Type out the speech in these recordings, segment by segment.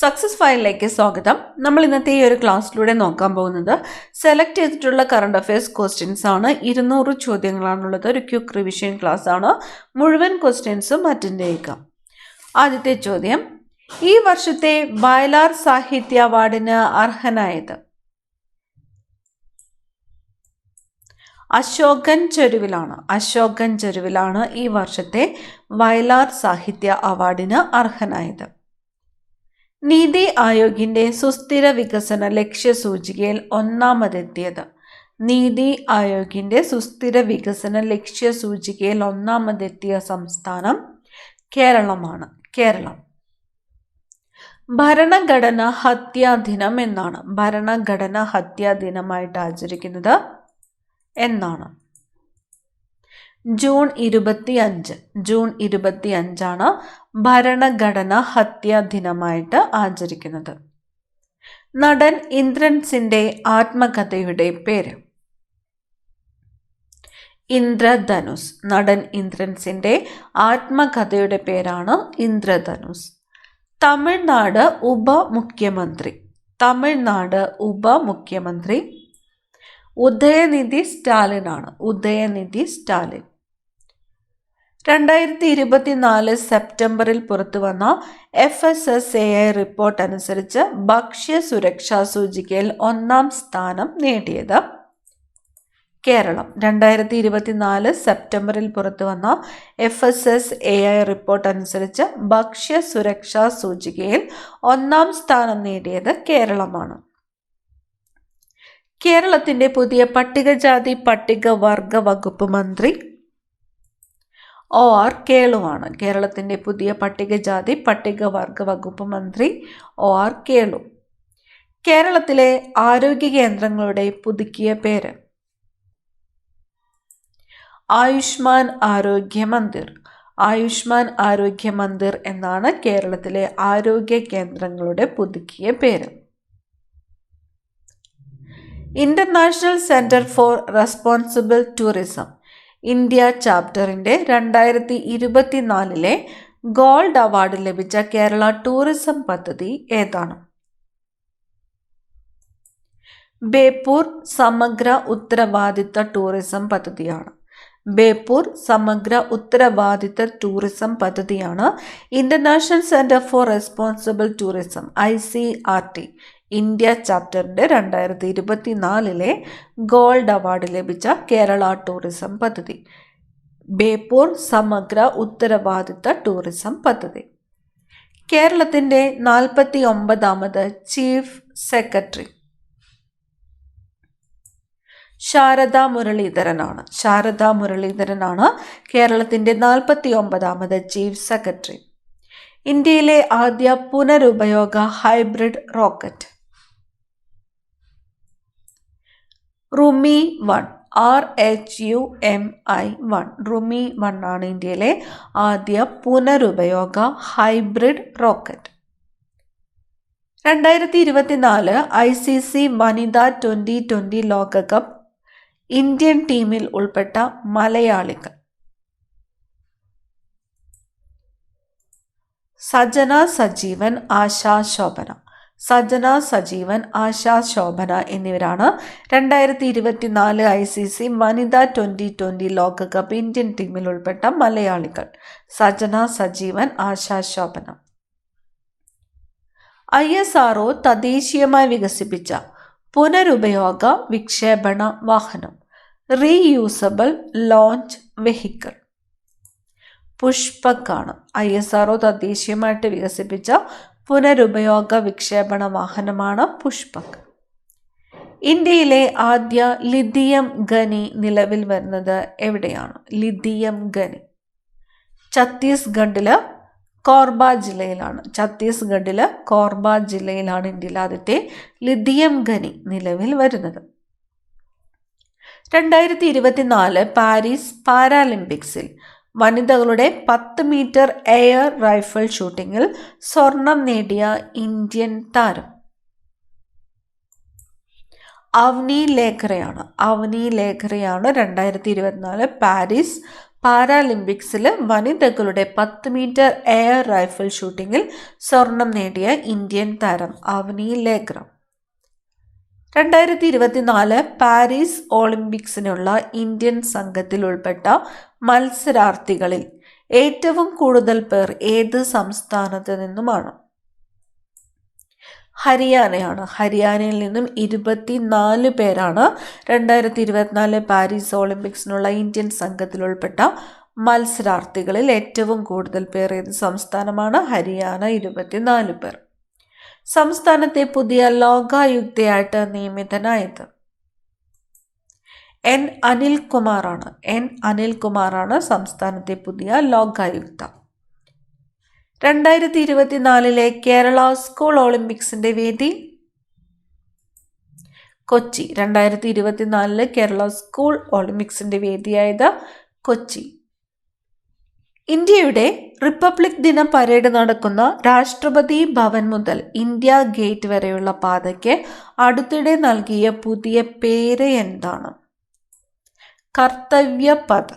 Success ഫയലിലേക്ക് സ്വാഗതം. നമ്മൾ ഇന്നത്തെ ഈ ഒരു ക്ലാസ്സിലൂടെ നോക്കാൻ പോകുന്നത് സെലക്ട് ചെയ്തിട്ടുള്ള കറണ്ട് അഫയേഴ്സ് ക്വസ്റ്റ്യൻസ് ആണ്. 200 ചോദ്യങ്ങളാണുള്ളത്. ഒരു ക്വിക്ക് റിവിഷൻ ക്ലാസ് ആണ്. മുഴുവൻ ക്വസ്റ്റ്യൻസും അറ്റൻഡ് ചെയ്യുക. ആദ്യത്തെ ചോദ്യം, ഈ വർഷത്തെ വയലാർ സാഹിത്യ അവാർഡിന് അർഹനായത്? അശോകൻ ചെരുവിലാണ് ഈ വർഷത്തെ വയലാർ സാഹിത്യ അവാർഡിന് അർഹനായത്. നീതി ആയോഗിന്റെ സുസ്ഥിര വികസന ലക്ഷ്യ സൂചികയിൽ ഒന്നാമതെത്തിയത്? നീതി ആയോഗിന്റെ സുസ്ഥിര വികസന ലക്ഷ്യ സൂചികയിൽ ഒന്നാമതെത്തിയ സംസ്ഥാനം കേരളമാണ്. ഭരണഘടന ഹത്യാ ദിനം എന്നാണ്. ഭരണഘടന ഹത്യാ ദിനമായിട്ട് ആചരിക്കുന്നത് എന്നാണ്? ജൂൺ 25 ഭരണഘടന ഹത്യാ ദിനമായിട്ട് ആചരിക്കുന്നത്. നടൻ ഇന്ദ്രൻസിന്റെ ആത്മകഥയുടെ പേര്? ഇന്ദ്രധനുസ്. നടൻ ഇന്ദ്രൻസിന്റെ ആത്മകഥയുടെ പേരാണ് ഇന്ദ്രധനുസ്. തമിഴ്നാട് ഉപമുഖ്യമന്ത്രി ഉദയനിധി സ്റ്റാലിനാണ്. 2024 സെപ്റ്റംബറിൽ പുറത്തുവന്ന FSSAI റിപ്പോർട്ട് അനുസരിച്ച് ഭക്ഷ്യ സുരക്ഷാ സൂചികയിൽ ഒന്നാം സ്ഥാനം നേടിയത് കേരളം. 2024 സെപ്റ്റംബറിൽ പുറത്തുവന്ന FSSAI റിപ്പോർട്ട് അനുസരിച്ച് ഭക്ഷ്യ സുരക്ഷാ സൂചികയിൽ ഒന്നാം സ്ഥാനം നേടിയത് കേരളമാണ്. കേരളത്തിന്റെ പുതിയ പട്ടികജാതി പട്ടികവർഗ വകുപ്പ് മന്ത്രി OR കേളുവാണ്. കേരളത്തിന്റെ പുതിയ പട്ടികജാതി പട്ടികവർഗ വകുപ്പ് മന്ത്രി OR കേളു. കേരളത്തിലെ ആരോഗ്യ കേന്ദ്രങ്ങളുടെ പുതുക്കിയ പേര്? ആയുഷ്മാൻ ആരോഗ്യ മന്ദിർ എന്നാണ് കേരളത്തിലെ ആരോഗ്യ കേന്ദ്രങ്ങളുടെ പുതുക്കിയ പേര്. International centre for responsible tourism India ചാപ്റ്ററിന്റെ 2024 ഗോൾഡ് അവാർഡ് ലഭിച്ച കേരള ടൂറിസം പദ്ധതി ഏതാണ്? ബേപ്പൂർ സമഗ്ര ഉത്തരവാദിത്ത ടൂറിസം പദ്ധതിയാണ്. International centre for responsible tourism ICRT India ചാപ്റ്ററിന്റെ 2024 ഗോൾഡ് അവാർഡ് ലഭിച്ച കേരള ടൂറിസം പദ്ധതി ബേപ്പൂർ സമഗ്ര ഉത്തരവാദിത്ത ടൂറിസം പദ്ധതി. കേരളത്തിന്റെ 49ാമത് ചീഫ് സെക്രട്ടറി ശാരദാ മുരളീധരനാണ് കേരളത്തിന്റെ 49ാമത് ചീഫ് സെക്രട്ടറി. ഇന്ത്യയിലെ ആദ്യ പുനരുപയോഗ ഹൈബ്രിഡ് റോക്കറ്റ് റുമി 1 റുമി 1 ആണ് ഇന്ത്യയിലെ ആദ്യ പുനരുപയോഗ ഹൈബ്രിഡ് റോക്കറ്റ്. 2024 ICC വനിതാ 2020 ലോകകപ്പ് ഇന്ത്യൻ ടീമിൽ ഉൾപ്പെട്ട മലയാളികൾ? സജന സജീവൻ, ആശാ ശോഭന എന്നിവരാണ് 2024 ICC വനിതാ 2020 ലോകകപ്പ് ഇന്ത്യൻ ടീമിൽ ഉൾപ്പെട്ട മലയാളികൾ. സജന സജീവൻ, ആശാ ശോഭന. ISRO തദ്ദേശീയമായി വികസിപ്പിച്ച പുനരുപയോഗ വിക്ഷേപണ വാഹനം റീയൂസബിൾ ലോഞ്ച് വെഹിക്കിൾ പുഷ്പക്കാണ്. ISRO തദ്ദേശീയമായിട്ട് വികസിപ്പിച്ച പുനരുപയോഗ വിക്ഷേപണ വാഹനമാണ് പുഷ്പക്. ഇന്ത്യയിലെ ആദ്യ ലിഥിയം ഖനി നിലവിൽ വരുന്നത് എവിടെയാണ്? ലിഥിയം ഖനി ഛത്തീസ്ഗഡിലെ കോർബ ജില്ലയിലാണ് ഇന്ത്യയിലെ ആദ്യത്തെ ലിഥിയം ഖനി നിലവിൽ വരുന്നത്. 2024 പാരീസ് പാരാലിമ്പിക്സിൽ വനിതകളുടെ 10 മീറ്റർ എയർ റൈഫിൾ ഷൂട്ടിങ്ങിൽ സ്വർണം നേടിയ ഇന്ത്യൻ താരം അവനി ലേഖറയാണ്. 2024 പാരീസ് പാരാലിമ്പിക്സിൽ വനിതകളുടെ 10 മീറ്റർ എയർ റൈഫിൾ ഷൂട്ടിങ്ങിൽ സ്വർണം നേടിയ ഇന്ത്യൻ താരം അവനി ലേഗ്ര. 2024 പാരീസ് ഒളിമ്പിക്സിനുള്ള ഇന്ത്യൻ സംഘത്തിൽ ഉൾപ്പെട്ട മത്സരാർത്ഥികളിൽ ഏറ്റവും കൂടുതൽ പേർ ഏത് സംസ്ഥാനത്ത് നിന്നുമാണ്? ഹരിയാനയാണ്. ഹരിയാനയിൽ നിന്നും 24 പേരാണ് 2024 പാരീസ് ഒളിമ്പിക്സിനുള്ള ഇന്ത്യൻ സംഘത്തിൽ ഉൾപ്പെട്ട മത്സരാർത്ഥികളിൽ ഏറ്റവും കൂടുതൽ പേർ ഏത് സംസ്ഥാനമാണ്? ഹരിയാന 24 പേർ. സംസ്ഥാനത്തെ പുതിയ ലോകായുക്തയായിട്ട് നിയമിതനായത് എൻ അനിൽകുമാറാണ് സംസ്ഥാനത്തെ പുതിയ ലോകായുക്ത. 2024 കേരള സ്കൂൾ ഒളിമ്പിക്സിന്റെ വേദി കൊച്ചി. 2024 കേരള സ്കൂൾ ഒളിമ്പിക്സിന്റെ വേദിയായത് കൊച്ചി. ഇന്ത്യയുടെ റിപ്പബ്ലിക് ദിന പരേഡ് നടക്കുന്ന രാഷ്ട്രപതി ഭവൻ മുതൽ ഇന്ത്യ ഗേറ്റ് വരെയുള്ള പാതയ്ക്ക് അടുത്തിടെ നൽകിയ പുതിയ പേര് എന്താണ്? കർത്തവ്യപഥ്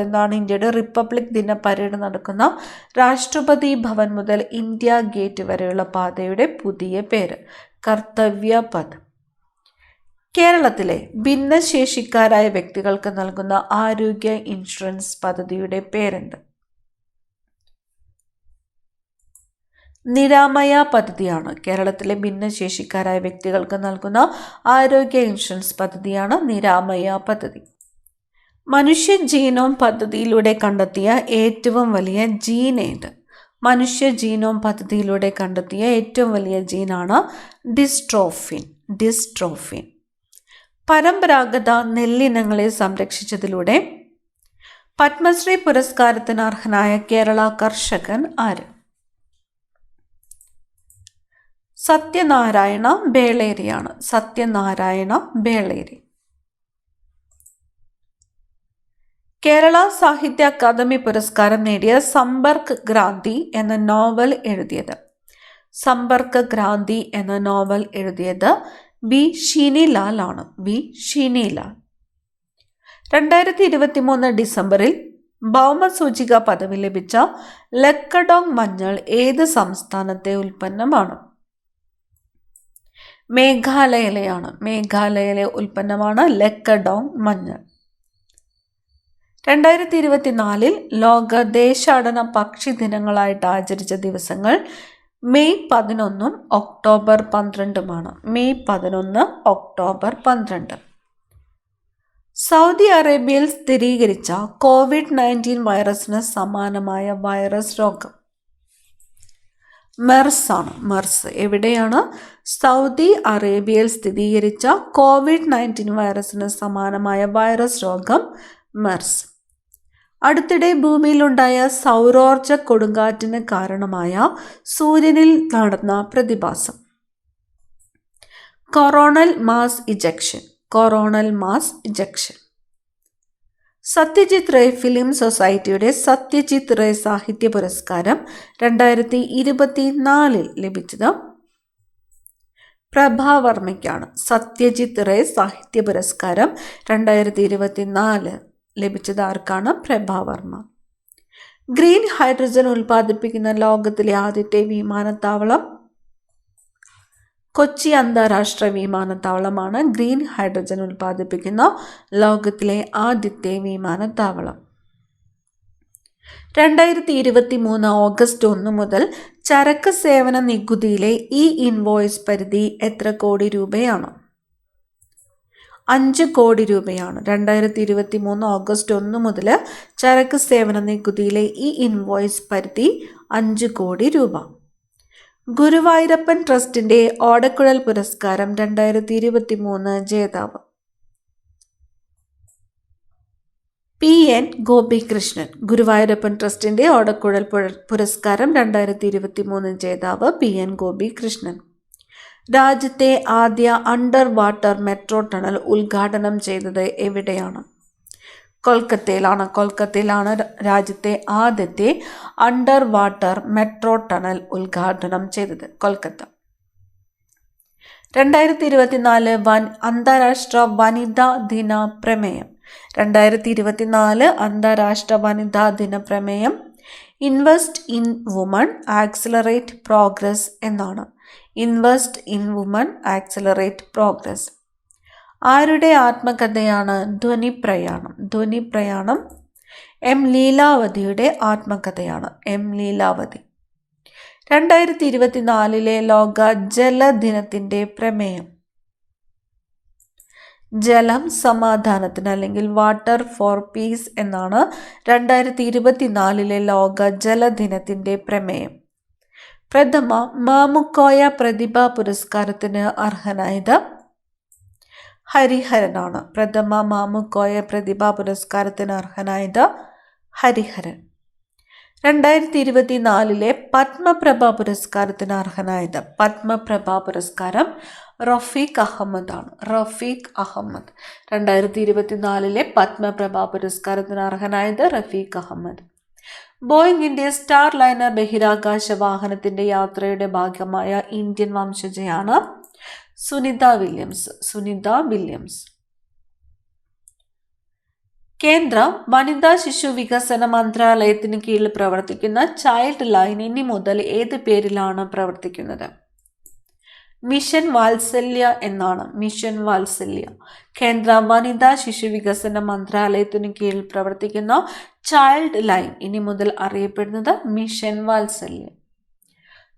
എന്നാണ് ഇന്ത്യയുടെ റിപ്പബ്ലിക് ദിന പരേഡ് നടക്കുന്ന രാഷ്ട്രപതി ഭവൻ മുതൽ ഇന്ത്യ ഗേറ്റ് വരെയുള്ള പാതയുടെ പുതിയ പേര് കർത്തവ്യപഥ്. കേരളത്തിലെ ഭിന്നശേഷിക്കാരായ വ്യക്തികൾക്ക് നൽകുന്ന ആരോഗ്യ ഇൻഷുറൻസ് പദ്ധതിയുടെ പേരെന്ത്? നിരാമയ പദ്ധതിയാണ്. കേരളത്തിലെ ഭിന്നശേഷിക്കാരായ വ്യക്തികൾക്ക് നൽകുന്ന ആരോഗ്യ ഇൻഷുറൻസ് പദ്ധതിയാണ് നിരാമയ പദ്ധതി. മനുഷ്യ ജീനോം പദ്ധതിയിലൂടെ കണ്ടെത്തിയ ഏറ്റവും വലിയ ജീൻ ഏത്? മനുഷ്യ ജീനോം പദ്ധതിയിലൂടെ കണ്ടെത്തിയ ഏറ്റവും വലിയ ജീനാണ് ഡിസ്ട്രോഫിൻ. പരമ്പരാഗത നെല്ലിനങ്ങളെ സംരക്ഷിച്ചതിലൂടെ പത്മശ്രീ പുരസ്കാരത്തിന് അർഹനായ കേരള കർഷകൻ ആര്? സത്യനാരായണ ബേളേരിയാണ്. കേരള സാഹിത്യ അക്കാദമി പുരസ്കാരം നേടിയ സമ്പർക്ക് ക്രാന്തി എന്ന നോവൽ എഴുതിയത് ബി ഷീനിലാൽ ആണ്. 2023 ഡിസംബറിൽ ഭൗമസൂചിക പദവി ലഭിച്ച ലക്കഡോങ് മഞ്ഞൾ ഏത് സംസ്ഥാനത്തെ ഉൽപ്പന്നമാണ്? മേഘാലയയിലെ ഉൽപ്പന്നമാണ് ലക്കഡോങ് മഞ്ഞൾ. 2024 ലോക ദേശാടന പക്ഷി ദിനങ്ങളായിട്ട് ആചരിച്ച ദിവസങ്ങൾ മെയ് 11 ഒക്ടോബർ 12. സൗദി അറേബ്യയിൽ സ്ഥിരീകരിച്ച COVID-19 വൈറസിന് സമാനമായ വൈറസ് രോഗം മെർസ്. എവിടെയാണ്? സൗദി അറേബ്യയിൽ സ്ഥിരീകരിച്ച COVID-19 വൈറസിന് സമാനമായ വൈറസ് രോഗം മെർസ്. അടുത്തിടെ ഭൂമിയിലുണ്ടായ സൗരോർജ കൊടുങ്കാറ്റിന് കാരണമായ സൂര്യനിൽ നടന്ന പ്രതിഭാസം coronal mass ejection. Satyajit Ray film സൊസൈറ്റിയുടെ സത്യജിത് റേ സാഹിത്യ പുരസ്കാരം 2024 ലഭിച്ചത് പ്രഭാവർമ്മയ്ക്കാണ്. സത്യജിത് റേ സാഹിത്യ പുരസ്കാരം 2024 ലഭിച്ചത് ആർക്കാണ്? പ്രഭാവർമ്മ. ഗ്രീൻ ഹൈഡ്രജൻ ഉൽപ്പാദിപ്പിക്കുന്ന ലോകത്തിലെ ആദ്യത്തെ വിമാനത്താവളം കൊച്ചി അന്താരാഷ്ട്ര വിമാനത്താവളമാണ്. ഗ്രീൻ ഹൈഡ്രജൻ ഉൽപ്പാദിപ്പിക്കുന്ന ലോകത്തിലെ ആദ്യത്തെ വിമാനത്താവളം. 2023 ഓഗസ്റ്റ് 1 മുതൽ ചരക്ക് സേവന നികുതിയിലെ ഇൻവോയ്സ് പരിധി എത്ര കോടി രൂപയാണ്? 5 കോടി രൂപയാണ്. 2023 ഓഗസ്റ്റ് 1 മുതൽ ചരക്ക് സേവന നികുതിയിലെ ഇൻവോയ്സ് പരിധി 5 കോടി രൂപ. ഗുരുവായൂരപ്പൻ ട്രസ്റ്റിന്റെ ഓടക്കുഴൽ പുരസ്കാരം 2023 ജേതാവ് PN ഗോപികൃഷ്ണൻ. ഗുരുവായൂരപ്പൻ ട്രസ്റ്റിന്റെ ഓടക്കുഴൽ പുരസ്കാരം 2023 ജേതാവ് PN ഗോപികൃഷ്ണൻ. രാജ്യത്തെ ആദ്യ അണ്ടർ വാട്ടർ മെട്രോ ടണൽ ഉദ്ഘാടനം ചെയ്തത് എവിടെയാണ്? കൊൽക്കത്തയിലാണ് രാജ്യത്തെ ആദ്യത്തെ അണ്ടർ വാട്ടർ മെട്രോ ടണൽ ഉദ്ഘാടനം ചെയ്തത്. കൊൽക്കത്ത. 2024 അന്താരാഷ്ട്ര വനിതാ ദിന പ്രമേയം 2024 അന്താരാഷ്ട്ര വനിതാ ദിന പ്രമേയം invest in woman accelerate progress എന്നാണ്. Invest in woman accelerate progress. ആരുടെ ആത്മകഥയാണ് ധ്വനിപ്രയാണം? ധ്വനിപ്രയാണം എം ലീലാവതിയുടെ ആത്മകഥയാണ്. എം ലീലാവതി. 2024 ലോക ജലദിനത്തിൻ്റെ പ്രമേയം ജലം സമാധാനത്തിന് അല്ലെങ്കിൽ വാട്ടർ ഫോർ പീസ് എന്നാണ് 2024 ലോക ജലദിനത്തിൻ്റെ പ്രമേയം. പ്രഥമ മാമുക്കോയ പ്രതിഭാ പുരസ്കാരത്തിന് അർഹനായത് ഹരിഹരനാണ്. പ്രഥമ മാമുക്കോയ പ്രതിഭാ പുരസ്കാരത്തിന് അർഹനായത് ഹരിഹരൻ. 2024 പത്മപ്രഭ പുരസ്കാരത്തിന് അർഹനായത് പത്മപ്രഭ പുരസ്കാരം റഫീഖ് അഹമ്മദ് ആണ്. റഫീഖ് അഹമ്മദ്. 2024 പത്മപ്രഭ പുരസ്കാരത്തിന് അർഹനായത് റഫീഖ് അഹമ്മദ്. ബോയിങ്ങിൻ്റെ സ്റ്റാർ ലൈനർ ബഹിരാകാശ വാഹനത്തിൻ്റെ യാത്രയുടെ ഭാഗമായ ഇന്ത്യൻ വംശജയാണ് സുനിത വില്യംസ്. സുനിത വില്യംസ്. കേന്ദ്ര വനിതാ ശിശു വികസന മന്ത്രാലയത്തിന് കീഴിൽ പ്രവർത്തിക്കുന്ന ചൈൽഡ് ലൈൻ ഇനി മുതൽ ഏത് പേരിലാണ് പ്രവർത്തിക്കുന്നത്? മിഷൻ വാത്സല്യ എന്നാണ്. മിഷൻ വാത്സല്യ. കേന്ദ്ര വനിതാ ശിശു വികസന മന്ത്രാലയത്തിന് കീഴിൽ പ്രവർത്തിക്കുന്ന ചൈൽഡ് ലൈൻ ഇനി മുതൽ അറിയപ്പെടുന്നത് മിഷൻ വാത്സല്യ.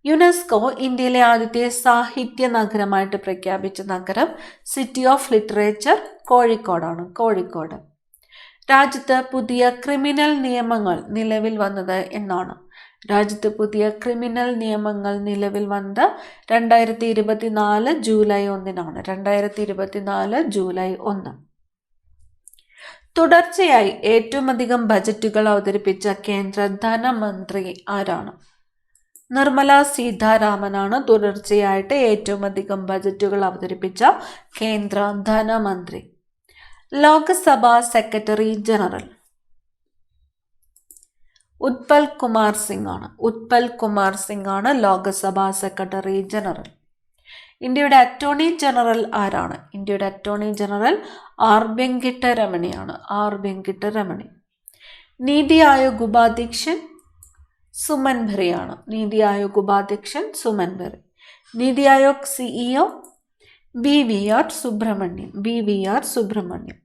യുനെസ്കോ ഇന്ത്യയിലെ ആദ്യത്തെ സാഹിത്യ നഗരമായിട്ട് പ്രഖ്യാപിച്ച നഗരം സിറ്റി ഓഫ് ലിറ്ററേച്ചർ കോഴിക്കോടാണ്. കോഴിക്കോട്. രാജ്യത്ത് പുതിയ ക്രിമിനൽ നിയമങ്ങൾ നിലവിൽ വന്നത് എന്നാണ്? രാജ്യത്ത് പുതിയ ക്രിമിനൽ നിയമങ്ങൾ നിലവിൽ വന്നത് 2024 ജൂലൈ 1-നാണ്. 2024 ജൂലൈ 1. തുടർച്ചയായി ഏറ്റവും അധികം ബജറ്റുകൾ അവതരിപ്പിച്ച കേന്ദ്ര ധനമന്ത്രി ആരാണ്? നിർമ്മല സീതാരാമനാണ് തുടർച്ചയായിട്ട് ഏറ്റവും അധികം ബജറ്റുകൾ അവതരിപ്പിച്ച കേന്ദ്ര ധനമന്ത്രി. ലോക്സഭാ സെക്രട്ടറി ജനറൽ ഉത്പൽ കുമാർ സിംഗ് ആണ്. ഉത്പൽ കുമാർ സിംഗ് ആണ് ലോക്സഭാ സെക്രട്ടറി ജനറൽ. ഇന്ത്യയുടെ അറ്റോർണി ജനറൽ ആരാണ്? ഇന്ത്യയുടെ അറ്റോർണി ജനറൽ ആർ വെങ്കിട്ടരമണിയാണ്. ആർ വെങ്കിട്ടരമണി. നീതി ആയോഗ് ഉപാധ്യക്ഷൻ സുമൻ ബെറിയാണ്. നീതി ആയോഗ് ഉപാധ്യക്ഷൻ Suman berry. NITI Aayog CEO BVR Subrahmanyam. BVR Subrahmanyam.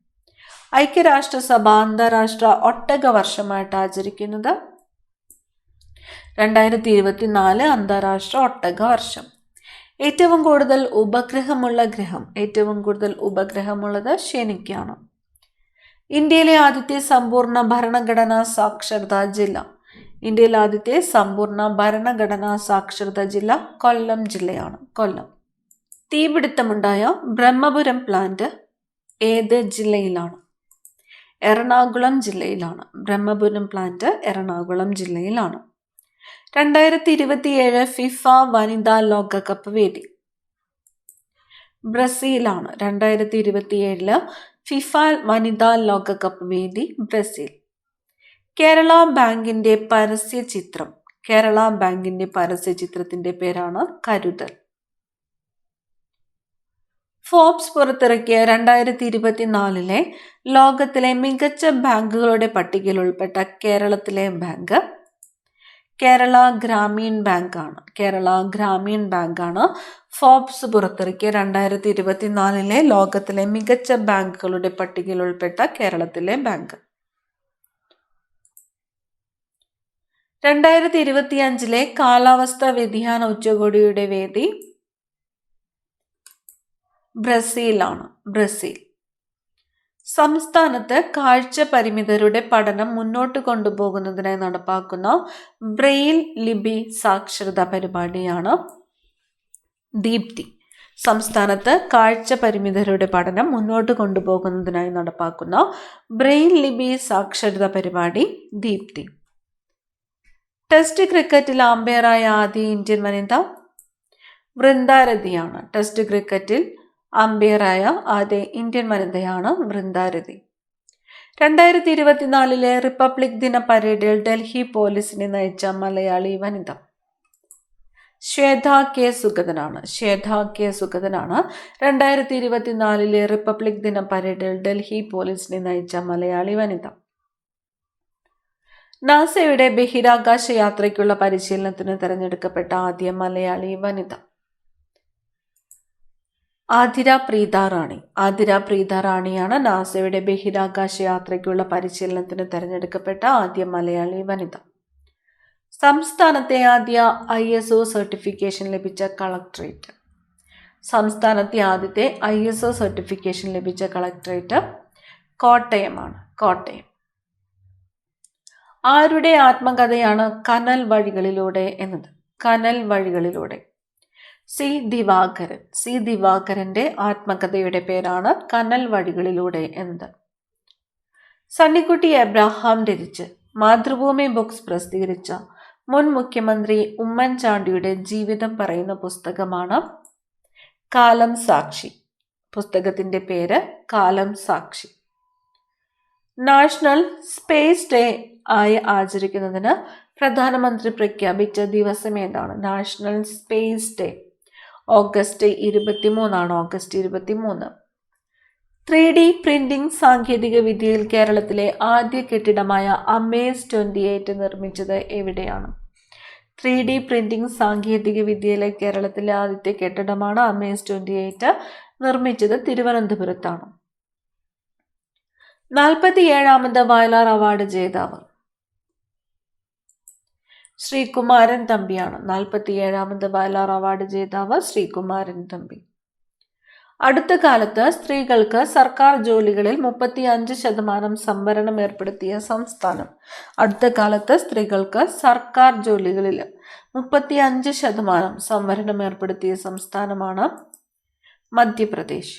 ഐക്യരാഷ്ട്രസഭ അന്താരാഷ്ട്ര ഒട്ടക വർഷമായിട്ട് ആചരിക്കുന്നത് 2024 അന്താരാഷ്ട്ര ഒട്ടക വർഷം. ഏറ്റവും കൂടുതൽ ഉപഗ്രഹമുള്ള ഗ്രഹം? ഏറ്റവും കൂടുതൽ ഉപഗ്രഹമുള്ളത് ശനിക്കാണ്. ഇന്ത്യയിലെ ആദ്യത്തെ സമ്പൂർണ്ണ ഭരണഘടനാ സാക്ഷരതാ ജില്ല? ഇന്ത്യയിലെ ആദ്യത്തെ സമ്പൂർണ്ണ ഭരണഘടനാ സാക്ഷരതാ ജില്ല കൊല്ലം ജില്ലയാണ്. കൊല്ലം. തീപിടുത്തമുണ്ടായ ബ്രഹ്മപുരം പ്ലാന്റ് ഏത് ജില്ലയിലാണ്? എറണാകുളം ജില്ലയിലാണ്. ബ്രഹ്മപുരം പ്ലാന്റ് എറണാകുളം ജില്ലയിലാണ്. 2027 ഫിഫ വനിതാ ലോകകപ്പ് വേദി ബ്രസീലാണ്. 2027 ഫിഫ വനിതാ ലോകകപ്പ് വേദി ബ്രസീൽ. കേരള ബാങ്കിന്റെ പരസ്യചിത്രം? കേരള ബാങ്കിന്റെ പരസ്യചിത്രത്തിന്റെ പേരാണ് കരുതൽ. ഫോബ്സ് പുറത്തിറക്കിയ 2024 ലോകത്തിലെ മികച്ച ബാങ്കുകളുടെ പട്ടികയിൽ ഉൾപ്പെട്ട കേരളത്തിലെ ബാങ്ക് കേരള ഗ്രാമീൺ ബാങ്കാണ്. കേരള ഗ്രാമീൺ ബാങ്കാണ് ഫോബ്സ് പുറത്തിറക്കിയ 2024 ലോകത്തിലെ മികച്ച ബാങ്കുകളുടെ പട്ടികയിൽ ഉൾപ്പെട്ട കേരളത്തിലെ ബാങ്ക്. 2025 കാലാവസ്ഥാ വ്യതിയാന ഉച്ചകോടിയുടെ വേദി ബ്രസീലാണ്. ബ്രസീൽ. സംസ്ഥാനത്ത് കാഴ്ച പരിമിതരുടെ പഠനം മുന്നോട്ട് കൊണ്ടുപോകുന്നതിനായി നടപ്പാക്കുന്ന ബ്രെയിൽ ലിപി സാക്ഷരതാ പരിപാടിയാണ് ദീപ്തി. സംസ്ഥാനത്ത് കാഴ്ച പരിമിതരുടെ പഠനം മുന്നോട്ട് കൊണ്ടുപോകുന്നതിനായി നടപ്പാക്കുന്ന ബ്രെയിൽ ലിപി സാക്ഷരതാ പരിപാടി ദീപ്തി. ടെസ്റ്റ് ക്രിക്കറ്റിൽ അമ്പയറായ ആദ്യ ഇന്ത്യൻ വനിത വൃന്ദാരതിയാണ്. ടെസ്റ്റ് ക്രിക്കറ്റിൽ അമ്പയറായ ആദ്യ ഇന്ത്യൻ വനിതയാണ് വൃന്ദാരതി. 2024 റിപ്പബ്ലിക് ദിന പരേഡിൽ ഡൽഹി പോലീസിനെ നയിച്ച മലയാളി വനിത ശ്വേത കെ സുഗതനാണ്. ശ്വേത കെ സുഗതനാണ് 2024 റിപ്പബ്ലിക് ദിന പരേഡിൽ ഡൽഹി പോലീസിനെ നയിച്ച മലയാളി വനിത. നാസയുടെ ബഹിരാകാശ യാത്രയ്ക്കുള്ള പരിശീലനത്തിന് തിരഞ്ഞെടുക്കപ്പെട്ട ആദ്യ മലയാളി വനിത ആതിര പ്രീത റാണി. ആതിര പ്രീത റാണിയാണ് നാസയുടെ ബഹിരാകാശ യാത്രയ്ക്കുള്ള പരിശീലനത്തിന് തിരഞ്ഞെടുക്കപ്പെട്ട ആദ്യ മലയാളി വനിത. സംസ്ഥാനത്തെ ആദ്യ ISO സർട്ടിഫിക്കേഷൻ ലഭിച്ച കളക്ടറേറ്റ്. സംസ്ഥാനത്തെ ആദ്യത്തെ ISO സർട്ടിഫിക്കേഷൻ ലഭിച്ച കളക്ടറേറ്റ് കോട്ടയമാണ്. കോട്ടയം. ആരുടെ ആത്മകഥയാണ് കനൽ വഴികളിലൂടെ എന്നത്? കനൽ വഴികളിലൂടെ സി ദിവാകരൻ. സി ദിവാകരന്റെ ആത്മകഥയുടെ പേരാണ് കനൽ വഴികളിലൂടെ എന്നത്. സണ്ണിക്കുട്ടി എബ്രഹാം രചിച്ച് മാതൃഭൂമി ബുക്സ് പ്രസിദ്ധീകരിച്ച മുൻ മുഖ്യമന്ത്രി ഉമ്മൻചാണ്ടിയുടെ ജീവിതം പറയുന്ന പുസ്തകമാണ് കാലം സാക്ഷി. പുസ്തകത്തിന്റെ പേര് കാലം സാക്ഷി. നാഷണൽ സ്പേസ് ഡേ ആയി ആചരിക്കുന്നതിന് പ്രധാനമന്ത്രി പ്രഖ്യാപിച്ച ദിവസം ഏതാണ്? National space day August 23 August 23. 3D printing സാങ്കേതിക വിദ്യയിൽ കേരളത്തിലെ ആദ്യ കെട്ടിടമായ അമേസ് 28 നിർമ്മിച്ചത് എവിടെയാണ്? 3D പ്രിന്റിംഗ് സാങ്കേതിക വിദ്യയിലെ കേരളത്തിലെ ആദ്യത്തെ കെട്ടിടമാണ് അമേസ് 28 നിർമ്മിച്ചത് തിരുവനന്തപുരത്താണ്. 47ാമത് വയലാർ അവാർഡ് ജേതാവ് ശ്രീകുമാരൻ തമ്പിയാണ്. 47ാമത് വയലാർ അവാർഡ് ജേതാവ് ശ്രീകുമാരൻ തമ്പി. അടുത്ത കാലത്ത് സ്ത്രീകൾക്ക് സർക്കാർ ജോലികളിൽ 35% സംവരണം ഏർപ്പെടുത്തിയ സംസ്ഥാനം. അടുത്ത കാലത്ത് സ്ത്രീകൾക്ക് സർക്കാർ ജോലികളിൽ 35% സംവരണം ഏർപ്പെടുത്തിയ സംസ്ഥാനമാണ് മധ്യപ്രദേശ്.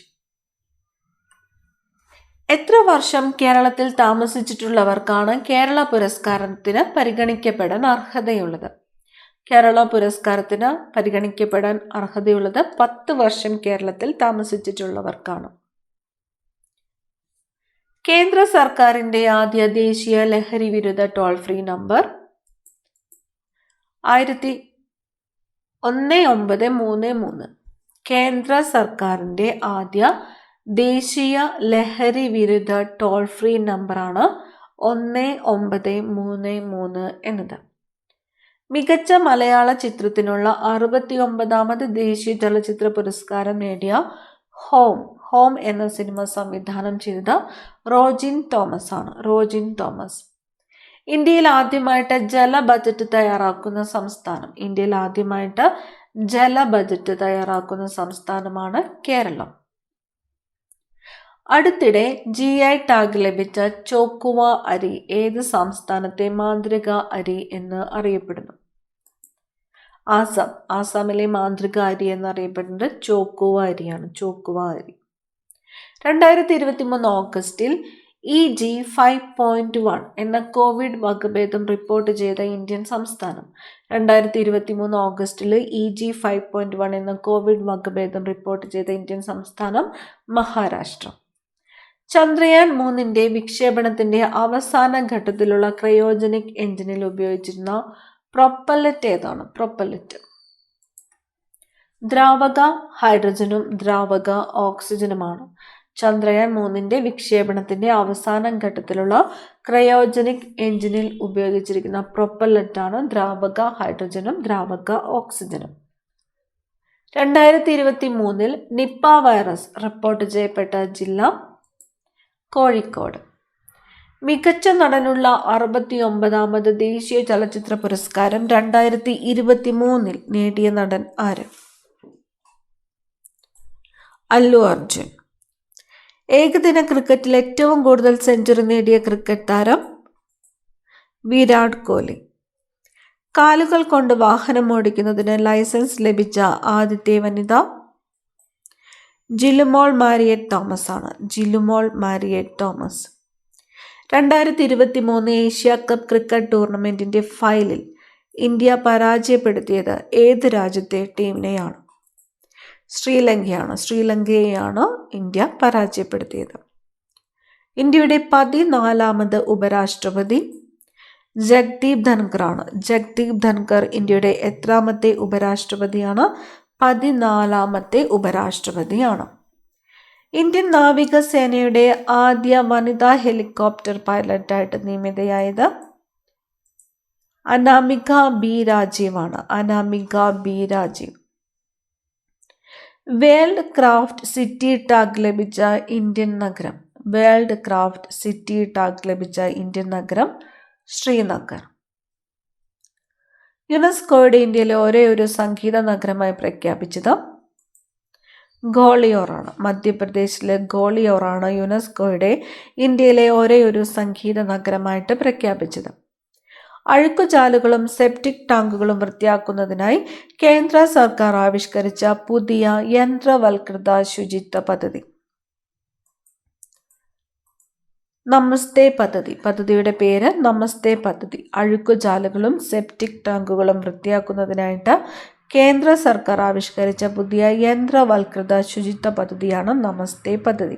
എത്ര വർഷം കേരളത്തിൽ താമസിച്ചിട്ടുള്ളവർക്കാണ് കേരള പുരസ്കാരത്തിന് പരിഗണിക്കപ്പെടാൻ അർഹതയുള്ളത്? കേരള പുരസ്കാരത്തിന് പരിഗണിക്കപ്പെടാൻ അർഹതയുള്ളത് 10 വർഷം കേരളത്തിൽ താമസിച്ചിട്ടുള്ളവർക്കാണ്. കേന്ദ്ര സർക്കാരിന്റെ ആദ്യ ദേശീയ ലഹരി വിരുദ്ധ ടോൾ ഫ്രീ നമ്പർ 1933. കേന്ദ്ര സർക്കാരിന്റെ ആദ്യ ദേശീയ ലഹരി വിരുദ്ധ ടോൾ ഫ്രീ നമ്പറാണ് 1933 എന്നത്. മികച്ച മലയാള ചിത്രത്തിനുള്ള 69ാമത് ദേശീയ ചലച്ചിത്ര പുരസ്കാരം നേടിയ ഹോം എന്ന സിനിമ സംവിധാനം ചെയ്തത് റോജിൻ തോമസ് ആണ്. റോജിൻ തോമസ്. ഇന്ത്യയിൽ ആദ്യമായിട്ട് ജല ബജറ്റ് തയ്യാറാക്കുന്ന സംസ്ഥാനം. ഇന്ത്യയിൽ ആദ്യമായിട്ട് ജല ബജറ്റ് തയ്യാറാക്കുന്ന സംസ്ഥാനമാണ് കേരളം. അടുത്തിടെ GI ടാഗ് ലഭിച്ച ചോക്കുവ അരി ഏത് സംസ്ഥാനത്തെ മാന്ത്രിക അരി എന്ന് അറിയപ്പെടുന്നു? ആസാം. ആസാമിലെ മാന്ത്രിക അരി എന്നറിയപ്പെടുന്നത് ചോക്കുവ അരിയാണ്. ചോക്കുവ അരി. 2023 ഓഗസ്റ്റിൽ EG 5.1 എന്ന കോവിഡ് വകഭേദം റിപ്പോർട്ട് ചെയ്ത ഇന്ത്യൻ സംസ്ഥാനം. 2023 ഓഗസ്റ്റിൽ EG 5.1 എന്ന കോവിഡ് വകഭേദം റിപ്പോർട്ട് ചെയ്ത ഇന്ത്യൻ സംസ്ഥാനം മഹാരാഷ്ട്ര. ചന്ദ്രയാൻ 3ന്റെ വിക്ഷേപണത്തിന്റെ അവസാന ഘട്ടത്തിലുള്ള ക്രയോജനിക് എഞ്ചിനിൽ ഉപയോഗിച്ചിരുന്ന പ്രൊപ്പല്ലറ്റ് ഏതാണ്? പ്രൊപ്പല്ലറ്റ് ദ്രാവക ഹൈഡ്രജനും ദ്രാവക ഓക്സിജനുമാണ്. ചന്ദ്രയാൻ 3ന്റെ വിക്ഷേപണത്തിന്റെ അവസാന ഘട്ടത്തിലുള്ള ക്രയോജനിക് എഞ്ചിനിൽ ഉപയോഗിച്ചിരിക്കുന്ന പ്രൊപ്പല്ലറ്റാണ് ദ്രാവക ഹൈഡ്രജനും ദ്രാവക ഓക്സിജനും. 2023 നിപ്പ വൈറസ് റിപ്പോർട്ട് ചെയ്യപ്പെട്ട ജില്ല കോഴിക്കോട്. മികച്ച നടനുള്ള 69ാമത് ദേശീയ ചലച്ചിത്ര പുരസ്കാരം 2023 നേടിയ നടൻ ആര്? അല്ലു അർജുൻ. ഏകദിന ക്രിക്കറ്റിൽ ഏറ്റവും കൂടുതൽ സെഞ്ചുറി നേടിയ ക്രിക്കറ്റ് താരം വിരാട് കോഹ്ലി. കാലുകൾ കൊണ്ട് വാഹനം ഓടിക്കുന്നതിന് ലൈസൻസ് ലഭിച്ച ആദ്യത്തെ വനിത ജിലുമോൾ മാരിയറ്റ് തോമസ് ആണ്. Jilumol Mariet Thomas. 2023 Asia cup cricket ടൂർണമെന്റിന്റെ ഫൈനലിൽ ഇന്ത്യ പരാജയപ്പെടുത്തിയത് ഏത് രാജ്യത്തെ ടീമിനെയാണ്? ശ്രീലങ്കയാണ്. ശ്രീലങ്കയെയാണ് ഇന്ത്യ പരാജയപ്പെടുത്തിയത്. ഇന്ത്യയുടെ 14ാമത് ഉപരാഷ്ട്രപതി ജഗ്ദീപ് ധൻഖർ ആണ്. ജഗ്ദീപ് ധൻഖർ ഇന്ത്യയുടെ എത്രാമത്തെ ഉപരാഷ്ട്രപതിയാണ്? 14ാമത്തെ ഉപരാഷ്ട്രപതിയാണ്. ഇന്ത്യൻ നാവികസേനയുടെ ആദ്യ വനിതാ ഹെലികോപ്റ്റർ പൈലറ്റായിട്ട് നിയമിതയായത് അനാമിക ബി രാജീവ് ആണ്. Anamika B Rajeev. World craft city tag ലഭിച്ച ഇന്ത്യൻ നഗരം. വേൾഡ് ക്രാഫ്റ്റ് സിറ്റി ടാഗ് ലഭിച്ച ഇന്ത്യൻ നഗരം ശ്രീനഗർ. യുനെസ്കോയുടെ ഇന്ത്യയിലെ ഒരേ ഒരു സംഗീത നഗരമായി പ്രഖ്യാപിച്ചത് ഗ്വാളിയോറാണ്. മധ്യപ്രദേശിലെ ഗ്വാളിയോറാണ് യുനെസ്കോയുടെ ഇന്ത്യയിലെ ഒരേ ഒരു സംഗീത നഗരമായിട്ട് പ്രഖ്യാപിച്ചത്. അഴുക്കുചാലുകളും സെപ്റ്റിക് ടാങ്കുകളും വൃത്തിയാക്കുന്നതിനായി കേന്ദ്ര സർക്കാർ ആവിഷ്കരിച്ച പുതിയ യന്ത്രവൽകൃത ശുചിത്വ പദ്ധതി. നമസ്തേ പദ്ധതി. പദ്ധതിയുടെ പേര് നമസ്തേ പദ്ധതി. അഴുക്കുചാലുകളും സെപ്റ്റിക് ടാങ്കുകളും വൃത്തിയാക്കുന്നതിനായിട്ട് കേന്ദ്ര സർക്കാർ ആവിഷ്കരിച്ച പുതിയ യന്ത്രവൽകൃത ശുചിത്വ പദ്ധതിയാണ് നമസ്തേ പദ്ധതി.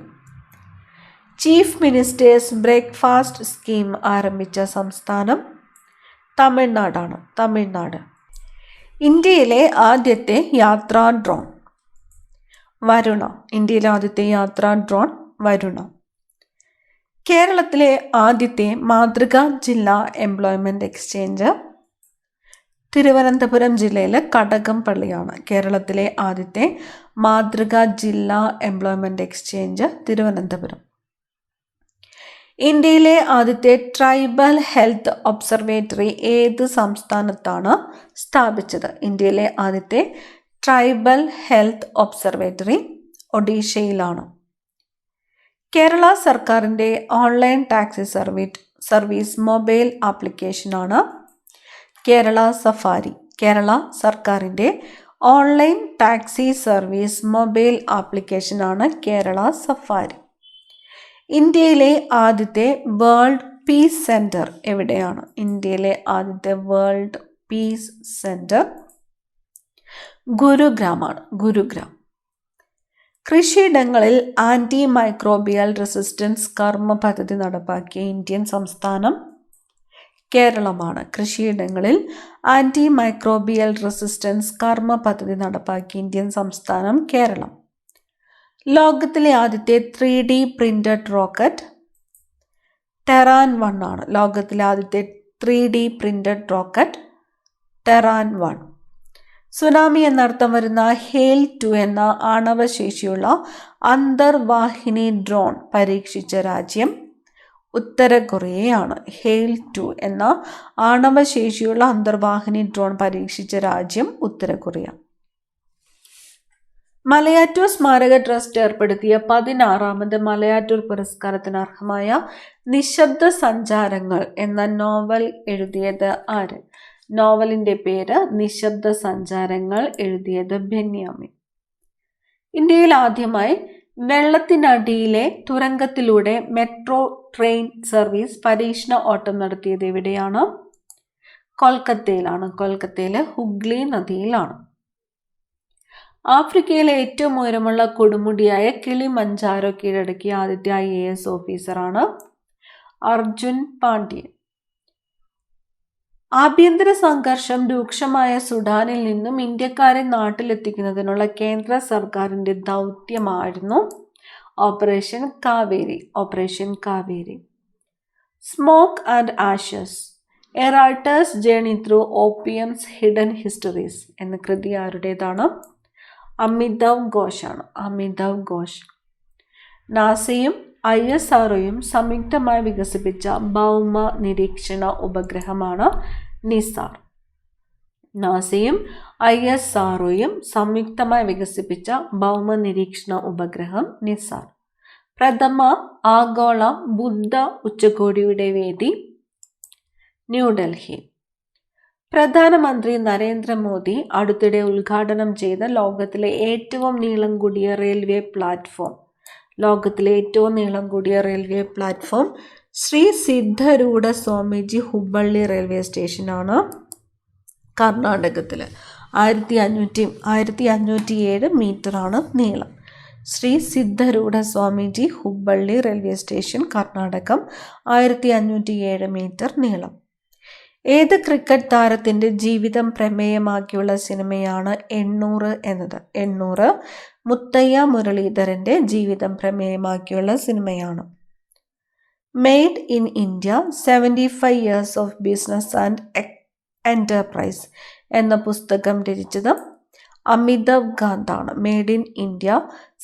ചീഫ് മിനിസ്റ്റേഴ്സ് ബ്രേക്ക്ഫാസ്റ്റ് സ്കീം ആരംഭിച്ച സംസ്ഥാനം തമിഴ്നാടാണ്. തമിഴ്നാട്. ഇന്ത്യയിലെ ആദ്യത്തെ യാത്രാ ഡ്രോൺ വരുണ. ഇന്ത്യയിലെ ആദ്യത്തെ യാത്രാ ഡ്രോൺ വരുണ. കേരളത്തിലെ ആദ്യത്തെ മാതൃകാ ജില്ലാ എംപ്ലോയ്മെന്റ് എക്സ്ചേഞ്ച് തിരുവനന്തപുരം ജില്ലയിലെ കടകംപള്ളിയാണ്. കേരളത്തിലെ ആദ്യത്തെ മാതൃകാ ജില്ലാ എംപ്ലോയ്മെന്റ് എക്സ്ചേഞ്ച് തിരുവനന്തപുരം. ഇന്ത്യയിലെ ആദ്യത്തെ ട്രൈബൽ ഹെൽത്ത് ഒബ്സർവേറ്ററി ഏത് സംസ്ഥാനത്താണ് സ്ഥാപിച്ചത്? ഇന്ത്യയിലെ ആദ്യത്തെ ട്രൈബൽ ഹെൽത്ത് ഒബ്സർവേറ്ററി ഒഡീഷയിലാണ്. കേരള സർക്കാരിൻ്റെ ഓൺലൈൻ ടാക്സി സർവീസ് മൊബൈൽ ആപ്ലിക്കേഷനാണ് കേരള സഫാരി. കേരള സർക്കാരിൻ്റെ ഓൺലൈൻ ടാക്സി സർവീസ് മൊബൈൽ ആപ്ലിക്കേഷനാണ് കേരള സഫാരി. ഇന്ത്യയിലെ ആദ്യത്തെ വേൾഡ് പീസ് സെൻറ്റർ എവിടെയാണ്? ഇന്ത്യയിലെ ആദ്യത്തെ വേൾഡ് പീസ് സെൻറ്റർ ഗുരുഗ്രാമാണ്. ഗുരുഗ്രാം. കൃഷിയിടങ്ങളിൽ ആൻറ്റി മൈക്രോബിയൽ റെസിസ്റ്റൻസ് കർമ്മ പദ്ധതി നടപ്പാക്കിയ ഇന്ത്യൻ സംസ്ഥാനം കേരളമാണ്. കൃഷിയിടങ്ങളിൽ ആൻറ്റി മൈക്രോബിയൽ റെസിസ്റ്റൻസ് കർമ്മ പദ്ധതി നടപ്പാക്കിയ ഇന്ത്യൻ സംസ്ഥാനം കേരളം. ലോകത്തിലെ ആദ്യത്തെ 3D പ്രിന്റഡ് റോക്കറ്റ് ടെറാൻ 1 ആണ്. ലോകത്തിലെ ആദ്യത്തെ 3D printed rocket Terran 1. Tsunami എന്നർത്ഥം വരുന്ന ഹെയിൽ 2 എന്ന ആണവശേഷിയുള്ള അന്തർവാഹിനി ഡ്രോൺ പരീക്ഷിച്ച രാജ്യം ഉത്തര കൊറിയയാണ്. ഹെയിൽ 2 എന്ന ആണവശേഷിയുള്ള അന്തർവാഹിനി ഡ്രോൺ പരീക്ഷിച്ച രാജ്യം ഉത്തര കൊറിയ. മലയാറ്റൂർ സ്മാരക ട്രസ്റ്റ് ഏർപ്പെടുത്തിയ 16ാമത് മലയാറ്റൂർ പുരസ്കാരത്തിന് അർഹമായ നിശബ്ദ സഞ്ചാരങ്ങൾ എന്ന നോവൽ എഴുതിയത് ആര്? നോവലിൻ്റെ പേര് നിശബ്ദ സഞ്ചാരങ്ങൾ. എഴുതിയത് ബെന്യാമിൻ. ഇന്ത്യയിൽ ആദ്യമായി വെള്ളത്തിനടിയിലെ തുരങ്കത്തിലൂടെ മെട്രോ ട്രെയിൻ സർവീസ് പരീക്ഷണ ഓട്ടം നടത്തിയത് എവിടെയാണ്? കൊൽക്കത്തയിലാണ്. കൊൽക്കത്തയിലെ ഹുഗ്ലി നദിയിലാണ്. ആഫ്രിക്കയിലെ ഏറ്റവും ഉയരമുള്ള കൊടുമുടിയായ കിളിമഞ്ചാരോ കീഴടക്കിയ ആദ്യത്തെ IAS ഓഫീസറാണ് അർജുൻ പാണ്ഡ്യൻ. ആഭ്യന്തര സംഘർഷം രൂക്ഷമായ സുഡാനിൽ നിന്നും ഇന്ത്യക്കാരെ നാട്ടിലെത്തിക്കുന്നതിനുള്ള കേന്ദ്ര സർക്കാരിൻ്റെ ദൗത്യമായിരുന്നു operation Kaveri. Operation Kaveri. Smoke and ashes a writer's journey through opium's hidden histories എന്ന കൃതി ആരുടേതാണ്? അമിതാവ് ഘോഷാണ്. അമിതാവ് ഘോഷ്. നാസയും ISROയും സംയുക്തമായി വികസിപ്പിച്ച ഭൗമ നിരീക്ഷണ ഉപഗ്രഹമാണ് നിസാർ. നാസയും ISROയും സംയുക്തമായി വികസിപ്പിച്ച ഭൗമ നിരീക്ഷണ ഉപഗ്രഹം നിസാർ. പ്രഥമ ആഗോള ബുദ്ധ ഉച്ചകോടിയുടെ വേദി ന്യൂഡൽഹി. പ്രധാനമന്ത്രി നരേന്ദ്രമോദി അടുത്തിടെ ഉദ്ഘാടനം ചെയ്ത ലോകത്തിലെ ഏറ്റവും നീളം കൂടിയ റെയിൽവേ പ്ലാറ്റ്ഫോം. ലോകത്തിലെ ഏറ്റവും നീളം കൂടിയ railway platform Shri Siddharoodha Swamiji Hubballi railway സ്റ്റേഷനാണ് കർണാടകത്തിൽ. 1507 മീറ്ററാണ് നീളം. ശ്രീ സിദ്ധരൂഢ സ്വാമിജി ഹുബ്ബള്ളി റെയിൽവേ സ്റ്റേഷൻ കർണാടകം. 1507 മീറ്റർ നീളം. ഏത് ക്രിക്കറ്റ് താരത്തിൻ്റെ ജീവിതം പ്രമേയമാക്കിയുള്ള സിനിമയാണ് 800 എന്നത്? 800 മുത്തയ്യ മുരളീധരൻ്റെ ജീവിതം പ്രമേയമാക്കിയുള്ള സിനിമയാണ്. Made in India 75 years of business and enterprise എന്ന പുസ്തകം രചിച്ചത് അമിതാഭ് കാന്താണ്. Made in India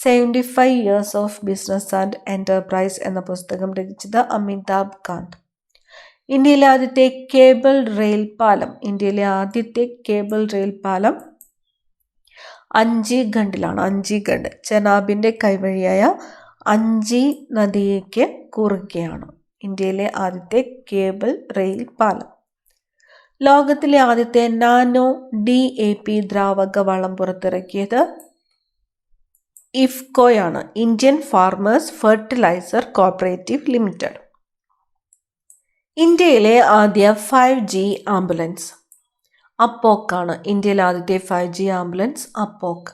75 years of business and enterprise എന്ന പുസ്തകം രചിച്ചത് അമിതാഭ് കാന്ത്. ഇന്ത്യയിലെ ആദ്യത്തെ കേബിൾ റെയിൽ പാലം അഞ്ചിഗണ്ടിലാണ്. അഞ്ചിഗണ്ട് ചെനാബിൻ്റെ കൈവഴിയായ അഞ്ചി നദിക്ക് കുറുകെയാണ് ഇന്ത്യയിലെ ആദ്യത്തെ കേബിൾ റെയിൽ പാലം. ലോകത്തിലെ ആദ്യത്തെ നാനോ DAP ദ്രാവക വളം പുറത്തിറക്കിയത് ഇഫ്കോയാണ്, Indian farmers fertiliser cooperative limited. ഇന്ത്യയിലെ ആദ്യ 5G ആംബുലൻസ് അപ്പോക്കാണ്. ഇന്ത്യയിലെ ആദ്യത്തെ 5G ആംബുലൻസ് അപ്പോക്ക്.